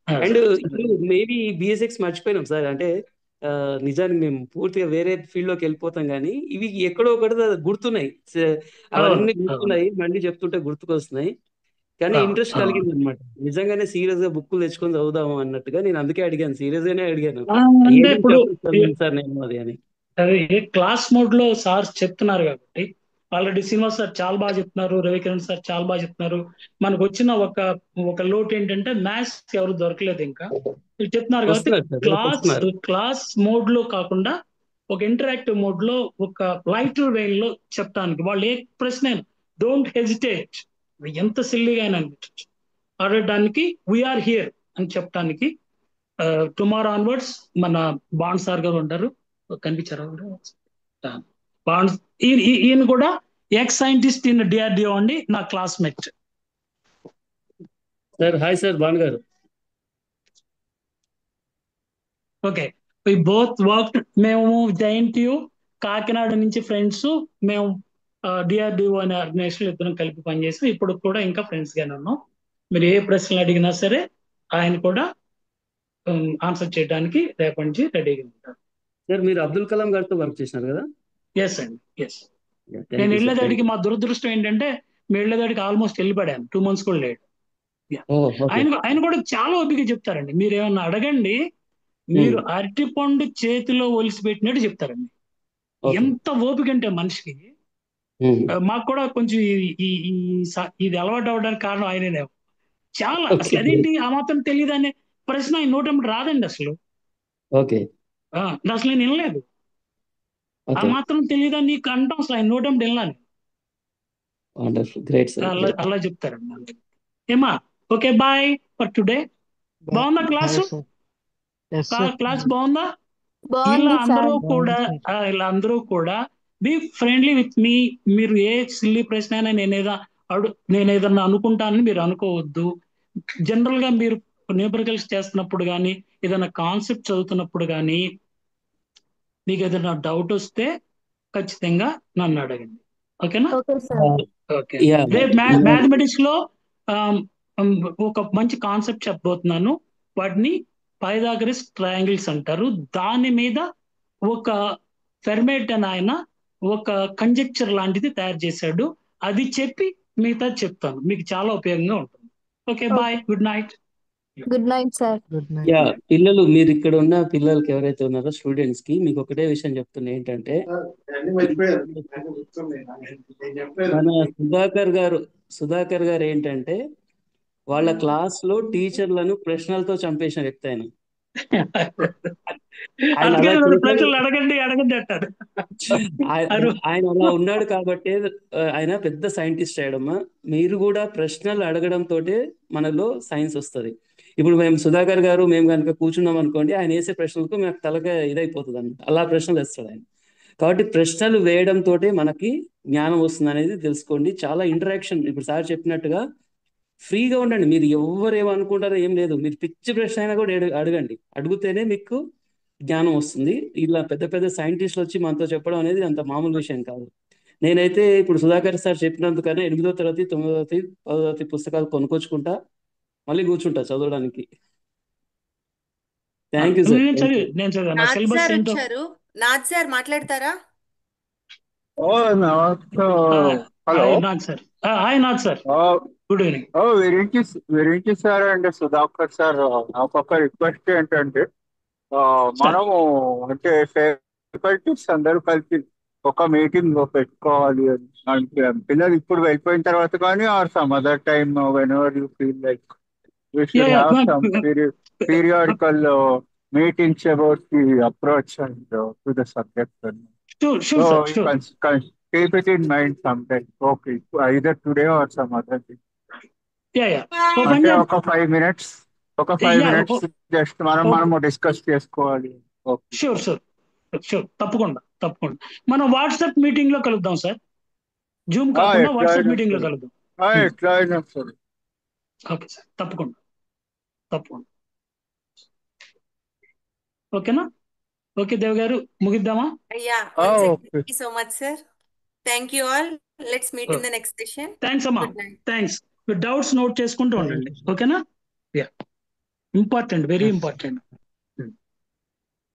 అండ్ ఇప్పుడు మేబీ బిఎస్ఎక్స్ మర్చిపోయినాం సార్. అంటే నిజానికి మేము పూర్తిగా వేరే ఫీల్డ్ లోకి వెళ్ళిపోతాం, కానీ ఇవి ఎక్కడో ఒకటి గుర్తున్నాయి. అవన్నీ గుర్తున్నాయి, మళ్ళీ చెప్తుంటే గుర్తుకొస్తున్నాయి. కానీ ఇంట్రెస్ట్ కలిగింది అనమాట. నిజంగానే సీరియస్ గా బుక్కులు తెచ్చుకొని చదువుదాము అన్నట్టుగా. నేను అందుకే అడిగాను, సీరియస్ గానే అడిగాను, అంటే ఇప్పుడు సార్ నేను అది అని. అదే క్లాస్ మోడ్ లో సార్ చెప్తున్నారు కాబట్టి, ఆల్రెడీ శ్రీనివాస్ సార్ చాలా బాగా చెప్తున్నారు, రవికిరణ్ సార్ చాలా బాగా చెప్తున్నారు. మనకు వచ్చిన ఒక లోటు ఏంటంటే మ్యాథ్స్ ఎవరు దొరకలేదు ఇంకా. మీరు చెప్తున్నారు కాబట్టి క్లాస్ మోడ్ లో కాకుండా ఒక ఇంటరాక్టివ్ మోడ్ లో ఒక లైటర్ వెయిన్ లో చెప్పడానికి, వాళ్ళు ఏ ప్రశ్న డోంట్ హెజిటేట్, ఎంత సిల్లీగా అయినా అనిపించవచ్చు, అడగడానికి వీఆర్ హియర్ అని చెప్పడానికి. టుమారో ఆన్వర్డ్స్ మన బాండ్ సార్ గారు ఉంటారు, కనిపించారా? బాండ్ ఈయన కూడా ఎక్స్ సైంటిస్ట్ ఇన్ డిఆర్డిఓ అండి, నా classmate. Sir hi sir, Bond గారు. Okay, we both work. మేము జైఎన్టీయు కాకినాడ నుంచి ఫ్రెండ్స్. మేము డిఆర్డిఓ అనే ఆర్గనైజేషన్ ఇద్దరం కలిపి పనిచేసి ఇప్పుడు కూడా ఇంకా ఫ్రెండ్స్ గానే ఉన్నాం. మీరు ఏ ప్రశ్నలు అడిగినా సరే ఆయన కూడా ఆన్సర్ చేయడానికి రేపటి నుంచి రెడీగా ఉంటారు. సార్ మీరు అబ్దుల్ కలాం గారితో వర్క్ చేసినారు కదా? ఎస్ అండి, ఎస్. నేను వెళ్ళేదాడికి మా దురదృష్టం ఏంటంటే, మేము వెళ్ళేదాడికి ఆల్మోస్ట్ వెళ్ళిపడాను, 2 months కూడా లేడు. ఆయన కూడా చాలా ఓపిక చెప్తారండి. మీరు ఏమన్నా అడగండి, మీరు అరటి పండు చేతిలో ఒలిసి పెట్టినట్టు చెప్తారండి. ఎంత ఓపిక అంటే మనిషికి. మాకు కూడా కొంచెం ఇది అలవాటు అవ్వడానికి కారణం ఆయననే. చాలా అసలు అదేంటి ఆ మాత్రం తెలియదు అనే ప్రశ్న ఆయన నోటెంబడి రాదండి అసలు. అసలు నేను వినలేదు. ఆ మాత్రం తెలియదా నీకు అంటాం, అసలు ఆయన నోటెంబడి వినలాని. అలా చెప్తారండి. ఏమా ఓకే బాయ్ ఫర్ టుడే. బాగుందా క్లాసు? క్లాస్ బాగుందా? ఇలా అందరూ కూడా బి ఫ్రెండ్లీ విత్ మీ. మీరు ఏ సిల్లీ ప్రశ్న అయినా నేను ఏదన్నా అనుకుంటానని మీరు అనుకోవద్దు. జనరల్ గా మీరు న్యూమరికల్స్ చేస్తున్నప్పుడు కానీ, ఏదైనా కాన్సెప్ట్ చదువుతున్నప్పుడు కానీ, మీకు ఏదైనా డౌట్ వస్తే ఖచ్చితంగా నన్ను అడగండి. ఓకేనా? ఓకే. రేపు మ్యాథమెటిక్స్ లో ఒక మంచి కాన్సెప్ట్ చెప్పబోతున్నాను. వాటిని పైథాగరస్ ట్రయాంగిల్స్ అంటారు. దాని మీద ఒక ఫెర్మేట్ అని ఆయన ఒక కంజెక్చర్ లాంటిది తయారు చేశాడు. అది చెప్పి మిగతా చెప్తాను, మీకు చాలా ఉపయోగంగా ఉంటుంది. Okay bye, good night. Good night, sir. Good night. Yeah పిల్లలు, మీరు ఇక్కడ ఉన్న పిల్లలకి ఎవరైతే ఉన్నారో స్టూడెంట్స్ కి మీకు ఒకటే విషయం చెప్తున్నా ఏంటంటే, మన సుధాకర్ గారు ఏంటంటే వాళ్ళ క్లాస్ లో టీచర్లను ప్రశ్నలతో చంపేసిన వ్యక్తి ఆయన. ఆయన అందుకే అలా నన్ను చేశారు. ప్రశ్నలు అడగండి అంటారు. ఆయన అలా ఉన్నాడు కాబట్టి ఆయన పెద్ద సైంటిస్ట్ అయ్యడమ్మా. మీరు కూడా ప్రశ్నలు అడగడం తోటే మనలో సైన్స్ వస్తుంది. ఇప్పుడు మేము సుధాకర్ గారు మేము కనుక కూర్చున్నాం అనుకోండి, ఆయన వేసే ప్రశ్నలకు మనకు తలగా ఇదైపోతుంది అన్నమాట. అలా ప్రశ్నలు వేస్తాడు ఆయన. కాబట్టి ప్రశ్నలు వేయడం తోటే మనకి జ్ఞానం వస్తుంది అనేది తెలుసుకోండి. చాలా ఇంటరాక్షన్, ఇప్పుడు సార్ చెప్పినట్టుగా ఫ్రీగా ఉండండి. మీరు ఎవరు ఏమనుకుంటారో ఏం లేదు. మీరు పిచ్చి ప్రశ్న అయినా కూడా అడగండి. అడిగితేనే మీకు జ్ఞానం వస్తుంది. ఇలా పెద్ద పెద్ద సైంటిస్టులు వచ్చి మనతో చెప్పడం అనేది అంత మామూలు విషయం కాదు. నేనైతే ఇప్పుడు సుధాకర్ సార్ చెప్పినందుకనే 8వ తరగతి 9వ తరగతి 10వ తరగతి పుస్తకాలు కొనుక్కొచ్చుకుంటా, మళ్ళీ కూర్చుంటా చదవడానికి. Thank you sir. నేను చదివాను నాథ్ సిలబస్ సార్ ఏంటో. వచ్చారు. నాథ్ సార్ మాట్లాడతారా? Hello. Nath sir. Hi Nath sir, good evening. Virinchi sir and Sudhakar sir, నాకు ఒక రిక్వెస్ట్ ఏంటంటే, మనము అంటే ఫ్యాకల్టీస్ అందరూ కలిసి ఒక మీటింగ్ పెట్టుకోవాలి అని. అంటే పిల్లలు ఇప్పుడు వెళ్ళిపోయిన తర్వాత కానీ or some other time whenever you feel like we should have some periodical meetings about the approach and to the subject. Sure, So sir, you sure. can keep it in mind sometime. Okay, either today or some other day. Yeah. అంటే ఒక 5 minutes just మనము discuss చేసుకోవాలి. Sure, తప్పకుండా. మనం WhatsApp meeting లో కలుద్దాం sir. Zoom కాకుండా WhatsApp meeting లో కలుద్దాం. ఎట్లా అయినా సరే. ఓకే సార్, తప్పకుండా. ఓకేనా? ఓకే దేవ్ గారు, ముగిద్దామా? Thank you so much, sir. Thank you all. Let's meet in the next session. Thanks అమ్మా. Good night. Thanks. Doubts note చేసుకుంటూ ఉండండి. ఓకేనా? Important, very important.